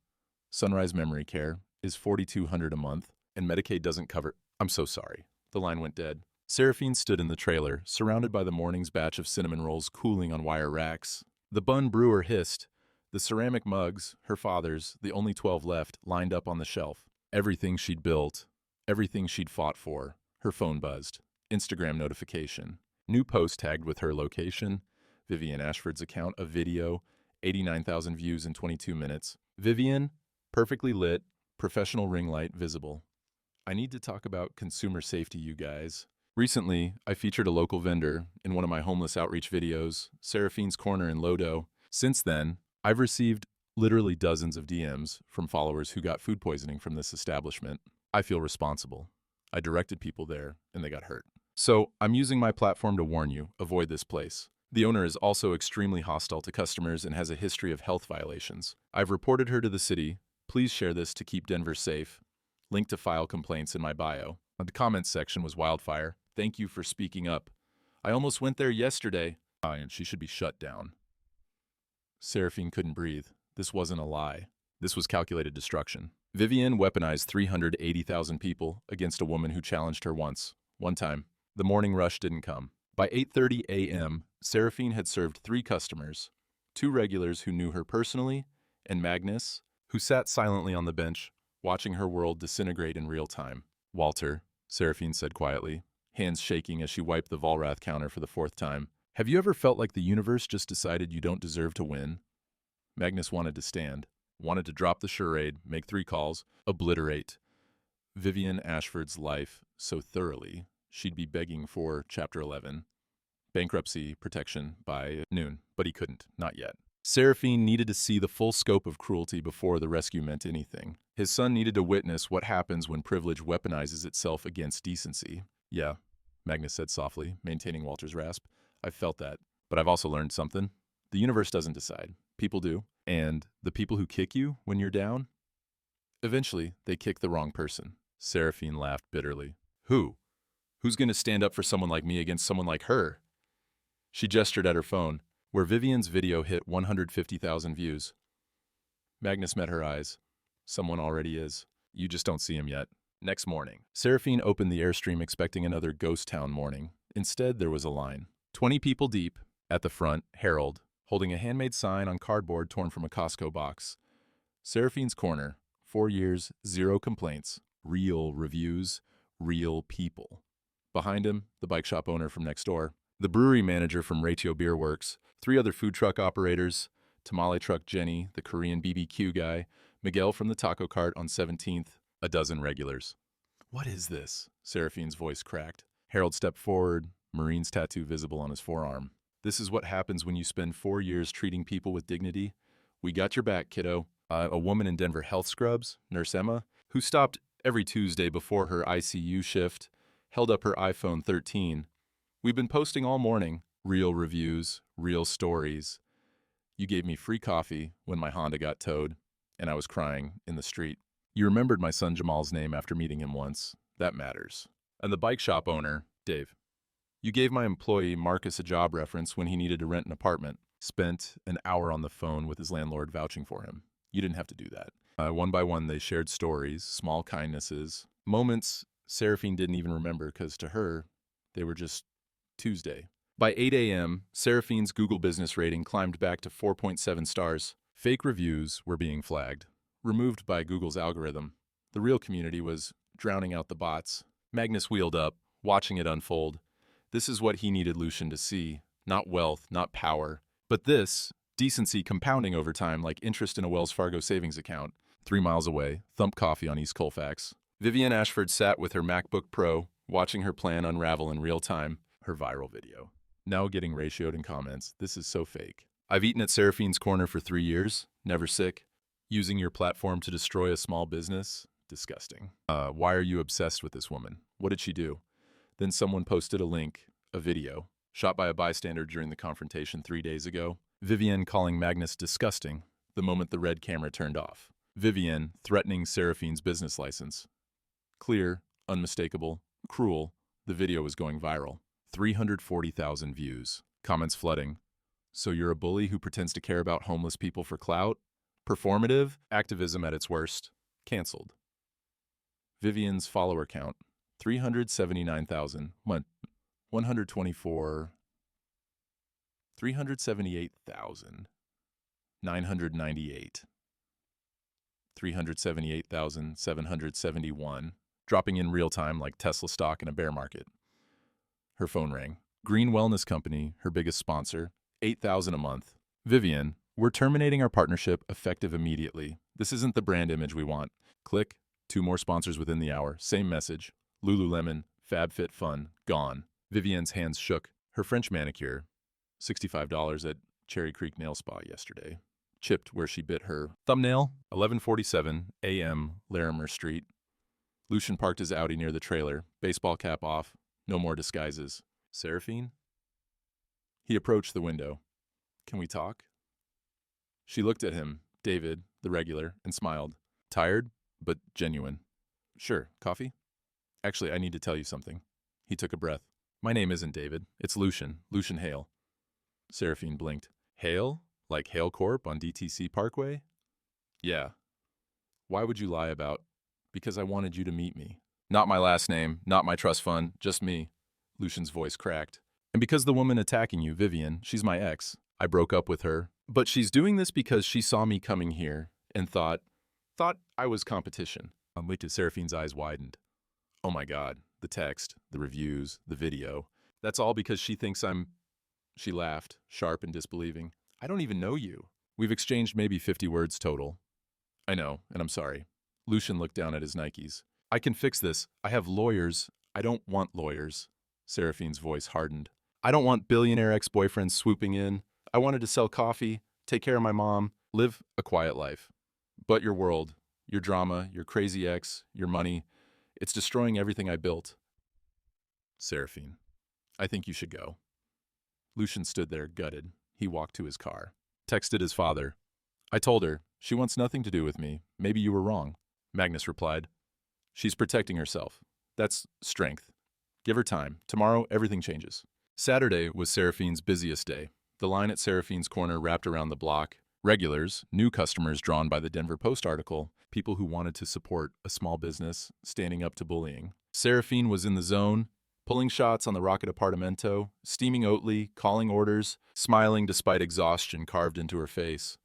Sunrise Memory Care, is $4,200 a month, and Medicaid doesn't cover... I'm so sorry. The line went dead. Seraphine stood in the trailer, surrounded by the morning's batch of cinnamon rolls cooling on wire racks. The bun brewer hissed. The ceramic mugs, her father's, the only 12 left, lined up on the shelf. Everything she'd built, everything she'd fought for. Her phone buzzed. Instagram notification. New post tagged with her location. Vivian Ashford's account, a video, 89,000 views in 22 minutes. Vivian, perfectly lit, professional ring light visible. I need to talk about consumer safety, you guys. Recently, I featured a local vendor in one of my homeless outreach videos, Seraphine's Corner in Lodo. Since then, I've received literally dozens of DMs from followers who got food poisoning from this establishment. I feel responsible. I directed people there, and they got hurt. So, I'm using my platform to warn you, avoid this place. The owner is also extremely hostile to customers and has a history of health violations. I've reported her to the city. Please share this to keep Denver safe. Link to file complaints in my bio. The comments section was wildfire. Thank you for speaking up. I almost went there yesterday. And she should be shut down. Seraphine couldn't breathe. This wasn't a lie. This was calculated destruction. Vivian weaponized 380,000 people against a woman who challenged her once. One time. The morning rush didn't come. By 8:30 a.m., Seraphine had served 3 customers, 2 regulars who knew her personally, and Magnus, who sat silently on the bench, watching her world disintegrate in real time. Walter, Seraphine said quietly, hands shaking as she wiped the Vollrath counter for the 4th time. Have you ever felt like the universe just decided you don't deserve to win? Magnus wanted to stand, wanted to drop the charade, make 3 calls, obliterate Vivian Ashford's life so thoroughly she'd be begging for Chapter 11, bankruptcy protection by noon, but he couldn't, not yet. Seraphine needed to see the full scope of cruelty before the rescue meant anything. His son needed to witness what happens when privilege weaponizes itself against decency. Yeah, Magnus said softly, maintaining Walter's rasp. I've felt that, but I've also learned something. The universe doesn't decide. People do. And the people who kick you when you're down? Eventually, they kick the wrong person. Seraphine laughed bitterly. Who? Who's going to stand up for someone like me against someone like her? She gestured at her phone, where Vivian's video hit 150,000 views. Magnus met her eyes. Someone already is. You just don't see him yet. Next morning, Seraphine opened the Airstream expecting another ghost town morning. Instead, there was a line. 20 people deep. At the front, Harold, holding a handmade sign on cardboard torn from a Costco box. Seraphine's Corner. 4 years, 0 complaints. Real reviews. Real people. Behind him, the bike shop owner from next door. The brewery manager from Ratio Beer Works. 3 other food truck operators. Tamale truck Jenny, the Korean BBQ guy. Miguel from the taco cart on 17th, a dozen regulars. What is this? Seraphine's voice cracked. Harold stepped forward, Marine's tattoo visible on his forearm. This is what happens when you spend 4 years treating people with dignity. We got your back, kiddo. A woman in Denver health scrubs, Nurse Emma, who stopped every Tuesday before her ICU shift, held up her iPhone 13. We've been posting all morning. Real reviews, real stories. You gave me free coffee when my Honda got towed, and I was crying in the street. You remembered my son Jamal's name after meeting him once. That matters. And the bike shop owner, Dave. You gave my employee Marcus a job reference when he needed to rent an apartment. Spent an hour on the phone with his landlord vouching for him. You didn't have to do that. One by one, they shared stories, small kindnesses, moments Seraphine didn't even remember because to her, they were just Tuesday. By 8 a.m., Seraphine's Google business rating climbed back to 4.7 stars. Fake reviews were being flagged, removed by Google's algorithm. The real community was drowning out the bots. Magnus wheeled up, watching it unfold. This is what he needed Lucian to see. Not wealth, not power, but this, decency compounding over time like interest in a Wells Fargo savings account. 3 miles away, Thump Coffee on East Colfax. Vivian Ashford sat with her MacBook Pro, watching her plan unravel in real time, her viral video. Now getting ratioed in comments. This is so fake. I've eaten at Seraphine's Corner for 3 years, never sick. Using your platform to destroy a small business? Disgusting. Why are you obsessed with this woman? What did she do? Then someone posted a link, a video, shot by a bystander during the confrontation 3 days ago. Vivian calling Magnus disgusting the moment the red camera turned off. Vivian threatening Seraphine's business license. Clear, unmistakable, cruel, the video was going viral. 340,000 views. Comments flooding. So you're a bully who pretends to care about homeless people for clout? Performative? Activism at its worst. Cancelled. Vivian's follower count. 379,000. 124. 378,998. 378,771. Dropping in real time like Tesla stock in a bear market. Her phone rang. Green Wellness Company, her biggest sponsor, $8,000 a month. Vivian, we're terminating our partnership effective immediately. This isn't the brand image we want. Click. 2 more sponsors within the hour. Same message. Lululemon, FabFitFun, gone. Vivian's hands shook. Her French manicure, $65 at Cherry Creek Nail Spa yesterday. Chipped where she bit her thumbnail. 11:47 a.m. Larimer Street. Lucian parked his Audi near the trailer, baseball cap off. No more disguises. Seraphine? He approached the window. Can we talk? She looked at him, David, the regular, and smiled. Tired, but genuine. Sure, coffee? Actually, I need to tell you something. He took a breath. My name isn't David. It's Lucian Hale. Seraphine blinked. Hale? Like Hale Corp on DTC Parkway? Yeah. Why would you lie about? Because I wanted you to meet me. Not my last name, not my trust fund, just me. Lucian's voice cracked. And because the woman attacking you, Vivian, she's my ex. I broke up with her. But she's doing this because she saw me coming here and thought I was competition. Wait till Seraphine's eyes widened. Oh my God, the text, the reviews, the video. That's all because she thinks She laughed, sharp and disbelieving. I don't even know you. We've exchanged maybe 50 words total. I know, and I'm sorry. Lucian looked down at his Nikes. I can fix this. I have lawyers. I don't want lawyers. Seraphine's voice hardened. I don't want billionaire ex-boyfriends swooping in. I wanted to sell coffee, take care of my mom, live a quiet life. But your world, your drama, your crazy ex, your money, it's destroying everything I built. Seraphine, I think you should go. Lucian stood there, gutted. He walked to his car. Texted his father. I told her, she wants nothing to do with me. Maybe you were wrong. Magnus replied. She's protecting herself. That's strength. Give her time. Tomorrow, everything changes. Saturday was Seraphine's busiest day. The line at Seraphine's Corner wrapped around the block. Regulars, new customers drawn by the Denver Post article, people who wanted to support a small business standing up to bullying. Seraphine was in the zone, pulling shots on the Rocket Apartamento, steaming Oatly, calling orders, smiling despite exhaustion carved into her face.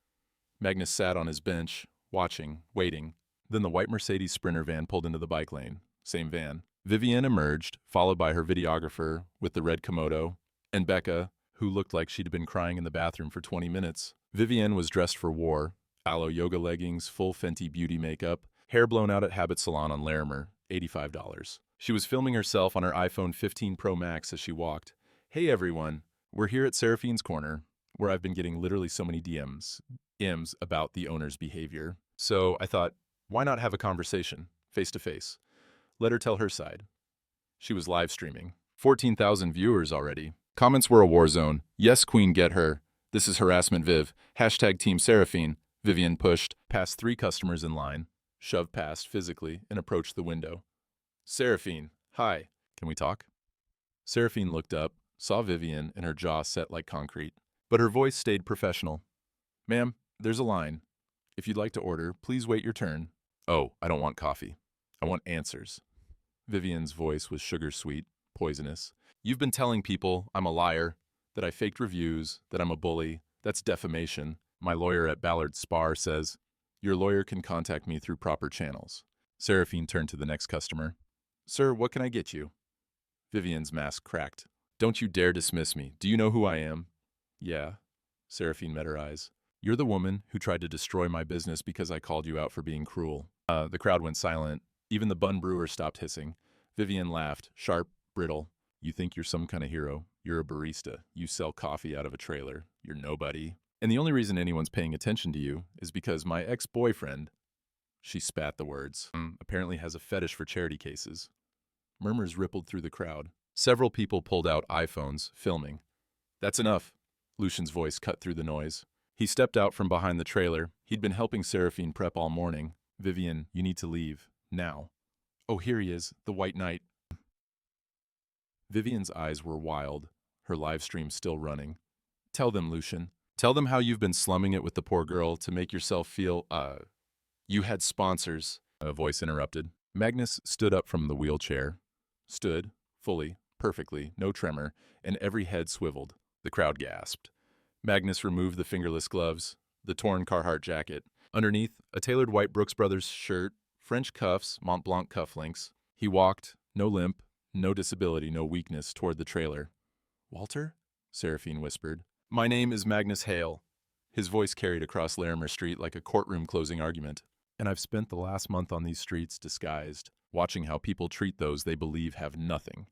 Magnus sat on his bench, watching, waiting. Then the white Mercedes Sprinter van pulled into the bike lane. Same van. Vivian emerged, followed by her videographer with the red Komodo, and Becca, who looked like she'd been crying in the bathroom for 20 minutes. Vivian was dressed for war, Aloe yoga leggings, full Fenty beauty makeup, hair blown out at Habit Salon on Larimer, $85. She was filming herself on her iPhone 15 Pro Max as she walked. Hey everyone, we're here at Seraphine's Corner, where I've been getting literally so many DMs about the owner's behavior. So I thought, why not have a conversation, face to face? Let her tell her side. She was live streaming. 14,000 viewers already. Comments were a war zone. Yes, queen, get her. This is harassment Viv. Hashtag Team Seraphine. Vivian pushed past 3 customers in line, shoved past physically, and approached the window. Seraphine, hi. Can we talk? Seraphine looked up, saw Vivian, and her jaw set like concrete. But her voice stayed professional. Ma'am, there's a line. If you'd like to order, please wait your turn. Oh, I don't want coffee. I want answers. Vivian's voice was sugar-sweet, poisonous. You've been telling people I'm a liar, that I faked reviews, that I'm a bully. That's defamation. My lawyer at Ballard Spar says, your lawyer can contact me through proper channels. Seraphine turned to the next customer. Sir, what can I get you? Vivian's mask cracked. Don't you dare dismiss me. Do you know who I am? Yeah. Seraphine met her eyes. You're the woman who tried to destroy my business because I called you out for being cruel. The crowd went silent. Even the bun brewer stopped hissing. Vivian laughed, sharp, brittle. You think you're some kind of hero. You're a barista. You sell coffee out of a trailer. You're nobody. And the only reason anyone's paying attention to you is because my ex-boyfriend, she spat the words, apparently has a fetish for charity cases. Murmurs rippled through the crowd. Several people pulled out iPhones, filming. That's enough. Lucian's voice cut through the noise. He stepped out from behind the trailer. He'd been helping Seraphine prep all morning. Vivian, you need to leave. Now. Oh, here he is, the White Knight. Vivian's eyes were wild, her live stream still running. Tell them, Lucian. Tell them how you've been slumming it with the poor girl to make yourself feel, You had sponsors, a voice interrupted. Magnus stood up from the wheelchair. Stood, fully, perfectly, no tremor, and every head swiveled. The crowd gasped. Magnus removed the fingerless gloves, the torn Carhartt jacket. Underneath, a tailored white Brooks Brothers shirt, French cuffs, Mont Blanc cufflinks. He walked, no limp, no disability, no weakness, toward the trailer. Walter? Seraphine whispered. My name is Magnus Hale. His voice carried across Larimer Street like a courtroom closing argument. And I've spent the last month on these streets disguised, watching how people treat those they believe have nothing.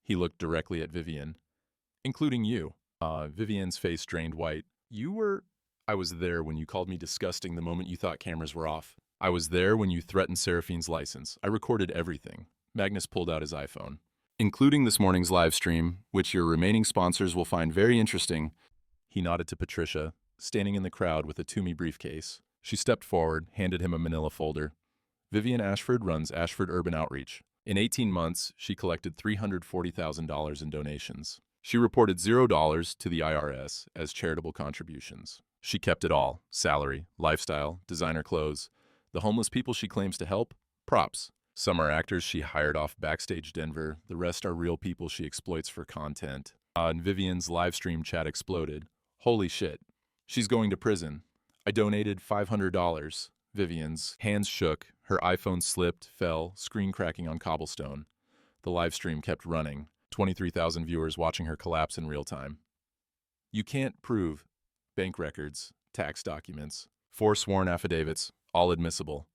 He looked directly at Vivian. Including you. Vivian's face drained white. You were... I was there when you called me disgusting the moment you thought cameras were off. I was there when you threatened Seraphine's license. I recorded everything. Magnus pulled out his iPhone. Including this morning's live stream, which your remaining sponsors will find very interesting. He nodded to Patricia, standing in the crowd with a Toomey briefcase. She stepped forward, handed him a manila folder. Vivian Ashford runs Ashford Urban Outreach. In 18 months, she collected $340,000 in donations. She reported $0 to the IRS as charitable contributions. She kept it all: salary, lifestyle, designer clothes. The homeless people she claims to help? Props. Some are actors she hired off Backstage Denver. The rest are real people she exploits for content. And Vivian's live stream chat exploded. Holy shit. She's going to prison. I donated $500. Vivian's hands shook. Her iPhone slipped, fell, screen cracking on cobblestone. The live stream kept running. 23,000 viewers watching her collapse in real time. You can't prove. Bank records, tax documents, 4 sworn affidavits, all admissible.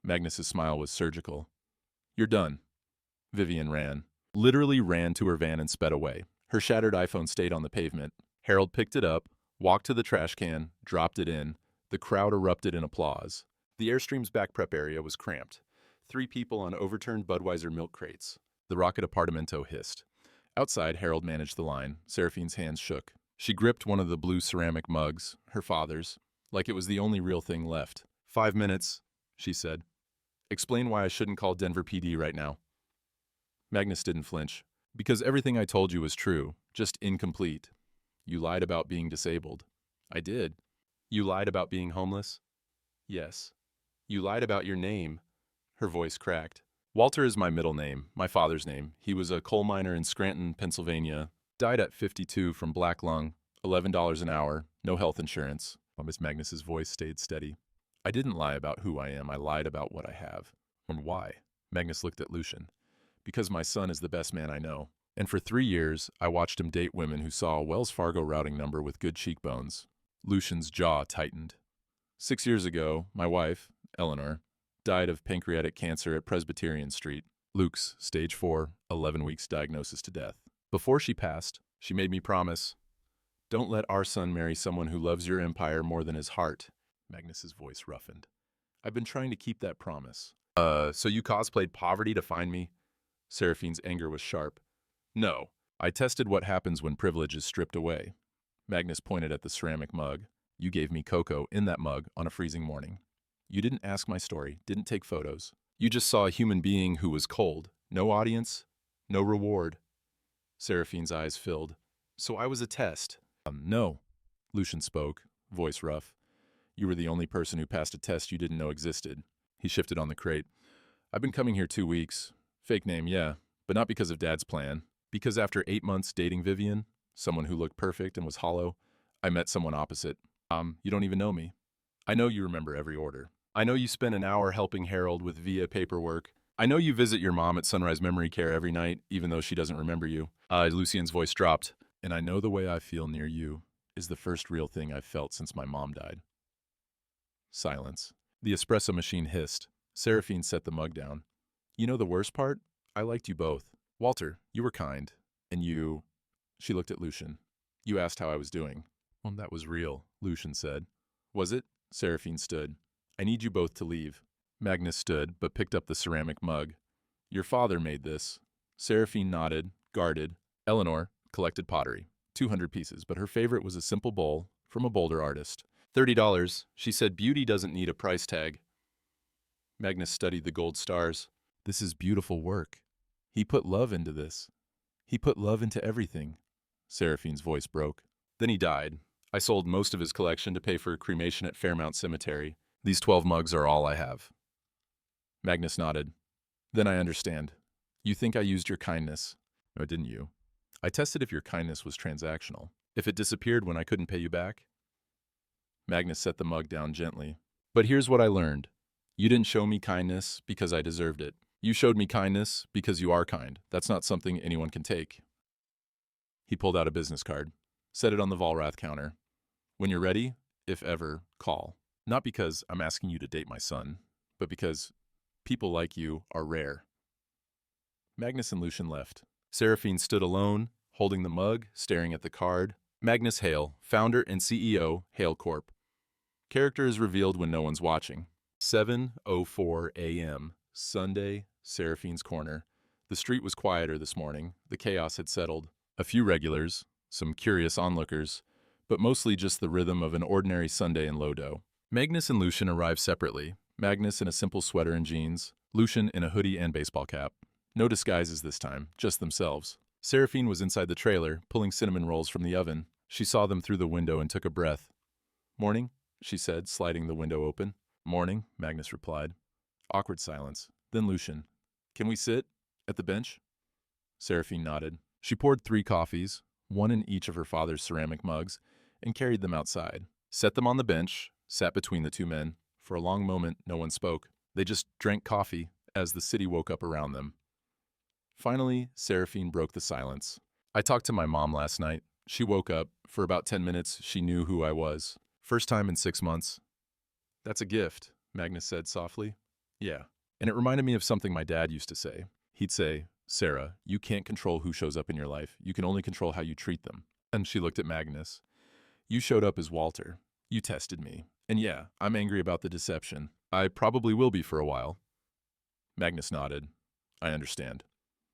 Magnus's smile was surgical. You're done. Vivian ran. Literally ran to her van and sped away. Her shattered iPhone stayed on the pavement. Harold picked it up, walked to the trash can, dropped it in. The crowd erupted in applause. The Airstream's back prep area was cramped. 3 people on overturned Budweiser milk crates. The rocket apartamento hissed. Outside, Harold managed the line. Seraphine's hands shook. She gripped one of the blue ceramic mugs, her father's, like it was the only real thing left. 5 minutes, she said. Explain why I shouldn't call Denver PD right now. Magnus didn't flinch. Because everything I told you was true, just incomplete. You lied about being disabled. I did. You lied about being homeless? Yes. You lied about your name. Her voice cracked. Walter is my middle name, my father's name. He was a coal miner in Scranton, Pennsylvania. Died at 52 from black lung, $11 an hour, no health insurance. Miss Magnus's voice stayed steady. I didn't lie about who I am. I lied about what I have. And why? Magnus looked at Lucian. Because my son is the best man I know. And for 3 years, I watched him date women who saw a Wells Fargo routing number with good cheekbones. Lucian's jaw tightened. 6 years ago, my wife, Eleanor, died of pancreatic cancer at Presbyterian Street. Luke's, stage 4, 11 weeks diagnosis to death. Before she passed, she made me promise, "Don't let our son marry someone who loves your empire more than his heart." Magnus's voice roughened. "I've been trying to keep that promise." So you cosplayed poverty to find me?" Seraphine's anger was sharp. "No. I tested what happens when privilege is stripped away." Magnus pointed at the ceramic mug. "You gave me cocoa in that mug on a freezing morning. You didn't ask my story, didn't take photos. You just saw a human being who was cold. No audience, no reward." Seraphine's eyes filled. "So I was a test." No," Lucian spoke, voice rough. "You were the only person who passed a test you didn't know existed." He shifted on the crate. "I've been coming here 2 weeks. Fake name, yeah, but not because of Dad's plan. Because after 8 months dating Vivian, someone who looked perfect and was hollow, I met someone opposite. You don't even know me. I know you remember every order. I know you spent an hour helping Harold with VIA paperwork. I know you visit your mom at Sunrise Memory Care every night, even though she doesn't remember you." Lucien's voice dropped. "And I know the way I feel near you is the first real thing I've felt since my mom died." Silence. The espresso machine hissed. Seraphine set the mug down. "You know the worst part? I liked you both. Walter, you were kind. And you..." She looked at Lucian. "You asked how I was doing." "Well, that was real," Lucian said. "Was it?" Seraphine stood. "I need you both to leave." Magnus stood, but picked up the ceramic mug. "Your father made this." Seraphine nodded, guarded. Eleanor collected pottery. 200 pieces, but her favorite was a simple bowl from a Boulder artist. $30. She said beauty doesn't need a price tag. Magnus studied the gold stars. "This is beautiful work. He put love into this. He put love into everything." Seraphine's voice broke. "Then he died. I sold most of his collection to pay for cremation at Fairmount Cemetery. These 12 mugs are all I have." Magnus nodded. "Then I understand. You think I used your kindness." "No, didn't you? I tested if your kindness was transactional. If it disappeared when I couldn't pay you back." Magnus set the mug down gently. "But here's what I learned. You didn't show me kindness because I deserved it. You showed me kindness because you are kind. That's not something anyone can take." He pulled out a business card, set it on the Volrath counter. "When you're ready, if ever, call. Not because I'm asking you to date my son, but because people like you are rare." Magnus and Lucian left. Seraphine stood alone, holding the mug, staring at the card. Magnus Hale, founder and CEO, Hale Corp. Character is revealed when no one's watching. 7:04 a.m., Sunday, Seraphine's Corner. The street was quieter this morning. The chaos had settled. A few regulars, some curious onlookers, but mostly just the rhythm of an ordinary Sunday in Lodo. Magnus and Lucian arrived separately. Magnus in a simple sweater and jeans, Lucian in a hoodie and baseball cap. No disguises this time, just themselves. Seraphine was inside the trailer, pulling cinnamon rolls from the oven. She saw them through the window and took a breath. "Morning," she said, sliding the window open. "Morning," Magnus replied. Awkward silence. Then Lucian. "Can we sit? At the bench?" Seraphine nodded. She poured 3 coffees, one in each of her father's ceramic mugs, and carried them outside. Set them on the bench, sat between the 2 men. For a long moment, no one spoke. They just drank coffee as the city woke up around them. Finally, Seraphine broke the silence. "I talked to my mom last night. She woke up. For about 10 minutes, she knew who I was. First time in 6 months." "That's a gift," Magnus said softly. "Yeah. And it reminded me of something my dad used to say. He'd say, 'Sarah, you can't control who shows up in your life. You can only control how you treat them.'" And she looked at Magnus. "You showed up as Walter. You tested me. And yeah, I'm angry about the deception. I probably will be for a while." Magnus nodded. "I understand.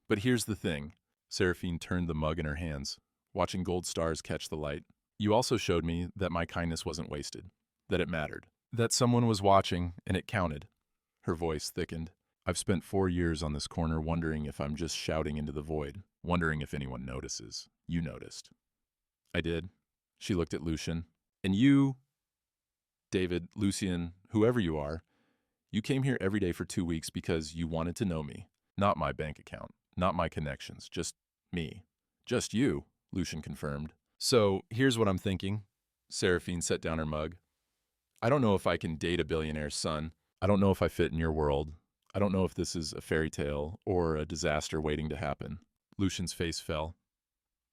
But here's the thing." Seraphine turned the mug in her hands, watching gold stars catch the light. "You also showed me that my kindness wasn't wasted, that it mattered, that someone was watching and it counted." Her voice thickened. "I've spent 4 years on this corner wondering if I'm just shouting into the void, wondering if anyone notices. You noticed." "I did." She looked at Lucian. "And you, David, Lucian, whoever you are, you came here every day for 2 weeks because you wanted to know me. Not my bank account, not my connections, just me." "Just you," Lucian confirmed. "So, here's what I'm thinking." Seraphine set down her mug. "I don't know if I can date a billionaire's son. I don't know if I fit in your world. I don't know if this is a fairy tale or a disaster waiting to happen." Lucian's face fell.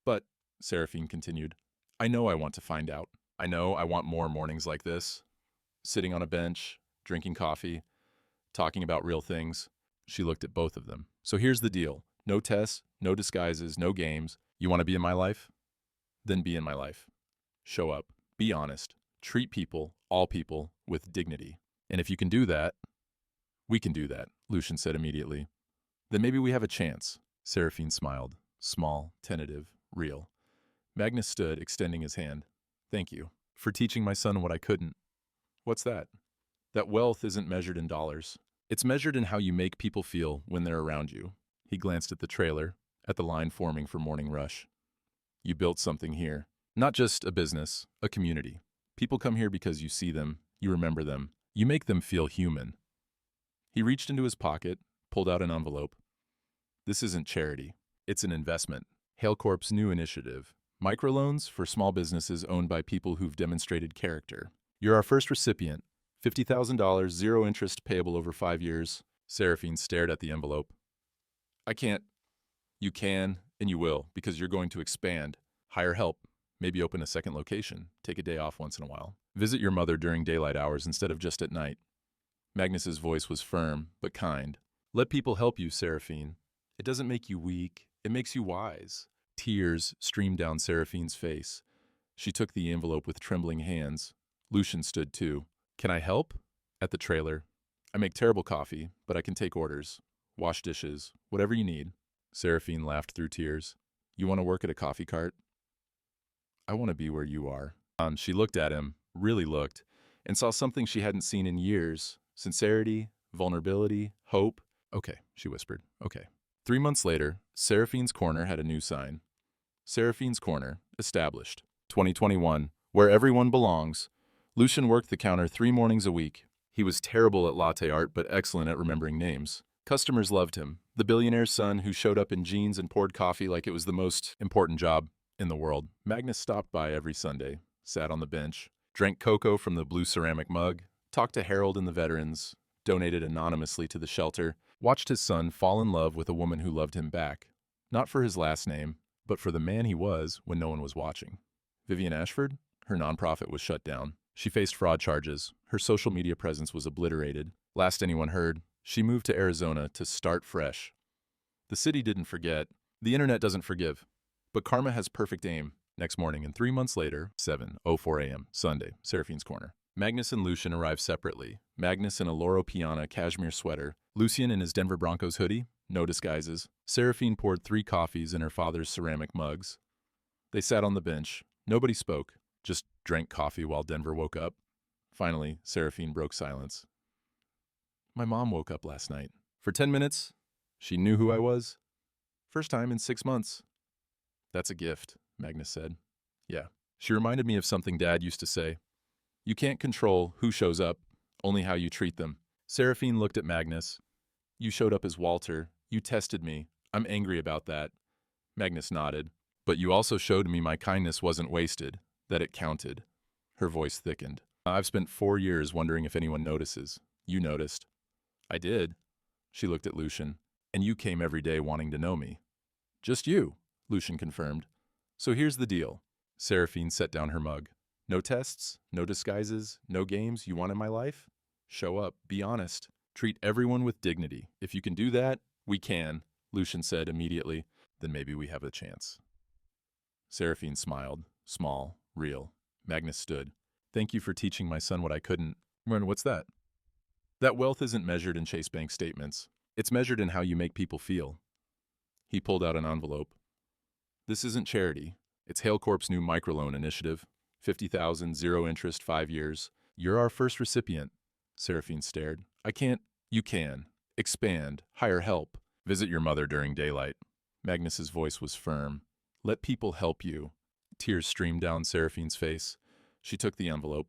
"But," Seraphine continued, "I know I want to find out. I know I want more mornings like this." sitting on a bench, drinking coffee, talking about real things. She looked at both of them. So here's the deal. No tests, no disguises, no games. You want to be in my life? Then be in my life. Show up. Be honest. Treat people, all people, with dignity. And if you can do that, we can do that, Lucian said immediately. Then maybe we have a chance. Seraphine smiled. Small, tentative, real. Magnus stood, extending his hand. Thank you for teaching my son what I couldn't. What's that? That wealth isn't measured in dollars. It's measured in how you make people feel when they're around you. He glanced at the trailer, at the line forming for Morning Rush. You built something here. Not just a business, a community. People come here because you see them, you remember them, you make them feel human. He reached into his pocket, pulled out an envelope. This isn't charity. It's an investment. Hale Corp's new initiative. Microloans for small businesses owned by people who've demonstrated character. You're our first recipient. $50,000, zero interest payable over 5 years. Seraphine stared at the envelope. I can't. You can, and you will, because you're going to expand. Hire help. Maybe open a second location. Take a day off once in a while. Visit your mother during daylight hours instead of just at night. Magnus's voice was firm, but kind. Let people help you, Seraphine. It doesn't make you weak. It makes you wise. Tears streamed down Seraphine's face. She took the envelope with trembling hands. Lucian stood too. Can I help? At the trailer. I make terrible coffee, but I can take orders. Wash dishes. Whatever you need. Seraphine laughed through tears. You want to work at a coffee cart? I want to be where you are. She looked at him, really looked, and saw something she hadn't seen in years. Sincerity, vulnerability, hope. Okay, she whispered. Okay. 3 months later, Seraphine's Corner had a new sign. Seraphine's Corner, established. 2021, where everyone belongs. Lucian worked the counter 3 mornings a week. He was terrible at latte art, but excellent at remembering names. Customers loved him, the billionaire's son who showed up in jeans and poured coffee like it was the most important job in the world. Magnus stopped by every Sunday, sat on the bench, drank cocoa from the blue ceramic mug, talked to Harold and the veterans, donated anonymously to the shelter, watched his son fall in love with a woman who loved him back, not for his last name, but for the man he was when no one was watching. Vivian Ashford? Her nonprofit was shut down. She faced fraud charges. Her social media presence was obliterated. Last anyone heard, she moved to Arizona to start fresh. The city didn't forget. The internet doesn't forgive. But karma has perfect aim. Next morning and 3 months later, 7:04 a.m., Sunday, Seraphine's Corner. Magnus and Lucian arrived separately. Magnus in a Loro Piana cashmere sweater. Lucian in his Denver Broncos hoodie. No disguises. Seraphine poured 3 coffees in her father's ceramic mugs. They sat on the bench. Nobody spoke. Just drank coffee while Denver woke up. Finally, Seraphine broke silence. My mom woke up last night. For 10 minutes, she knew who I was. First time in 6 months. That's a gift, Magnus said. Yeah. She reminded me of something Dad used to say. You can't control who shows up, only how you treat them. Seraphine looked at Magnus. You showed up as Walter. You tested me. I'm angry about that. Magnus nodded. But you also showed me my kindness wasn't wasted, that it counted. Her voice thickened. I've spent 4 years wondering if anyone notices. You noticed. I did. She looked at Lucian. And you came every day wanting to know me. Just you, Lucian confirmed. So here's the deal. Seraphine set down her mug. No tests, no disguises, no games you want in my life? Show up, be honest. Treat everyone with dignity. If you can do that, we can, Lucian said immediately. Then maybe we have a chance. Seraphine smiled. Small, real. Magnus stood. Thank you for teaching my son what I couldn't. What's that? That wealth isn't measured in Chase Bank statements. It's measured in how you make people feel. He pulled out an envelope. This isn't charity. It's Hale Corp's new microloan initiative. $50,000, zero interest, 5 years. You're our first recipient. Seraphine stared. I can't. You can. Expand. Hire help. Visit your mother during daylight. Magnus's voice was firm. Let people help you. Tears streamed down Seraphine's face. She took the envelope.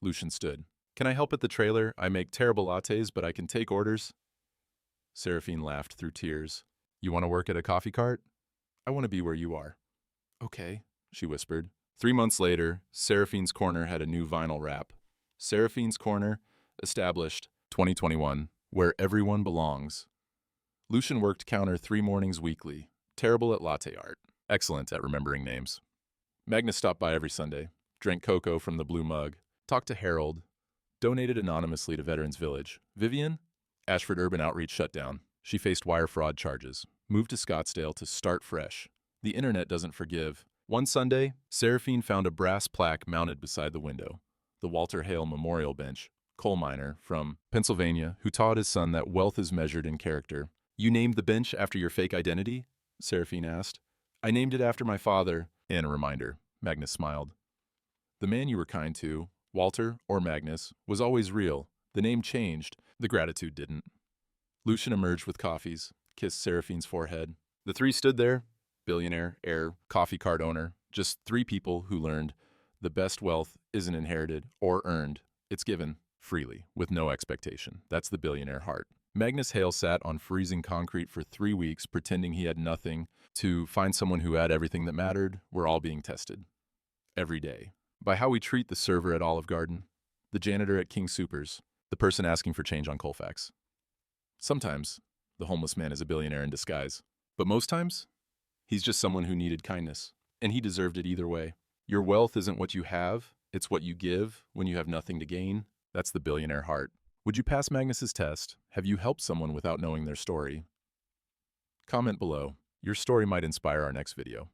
Lucian stood. Can I help at the trailer? I make terrible lattes, but I can take orders. Seraphine laughed through tears. You want to work at a coffee cart? I want to be where you are. Okay, she whispered. 3 months later, Seraphine's Corner had a new vinyl wrap. Seraphine's Corner, established, 2021, where everyone belongs. Lucian worked counter 3 mornings weekly. Terrible at latte art. Excellent at remembering names. Magnus stopped by every Sunday, drank cocoa from the blue mug, talked to Harold, Donated anonymously to Veterans Village. Vivian? Ashford Urban Outreach shut down. She faced wire fraud charges. Moved to Scottsdale to start fresh. The internet doesn't forgive. One Sunday, Seraphine found a brass plaque mounted beside the window. The Walter Hale Memorial Bench, coal miner from Pennsylvania, who taught his son that wealth is measured in character. "You named the bench after your fake identity?" Seraphine asked. "I named it after my father." And a reminder. Magnus smiled. "The man you were kind to, Walter or Magnus, was always real. The name changed. The gratitude didn't." Lucian emerged with coffees, kissed Seraphine's forehead. The three stood there, billionaire, heir, coffee cart owner, just three people who learned the best wealth isn't inherited or earned. It's given freely, with no expectation. That's the billionaire heart. Magnus Hale sat on freezing concrete for 3 weeks, pretending he had nothing, to find someone who had everything that mattered. We're all being tested. Every day. By how we treat the server at Olive Garden, the janitor at King Soopers, the person asking for change on Colfax. Sometimes, the homeless man is a billionaire in disguise. But most times, he's just someone who needed kindness, and he deserved it either way. Your wealth isn't what you have, it's what you give when you have nothing to gain. That's the billionaire heart. Would you pass Magnus's test? Have you helped someone without knowing their story? Comment below. Your story might inspire our next video.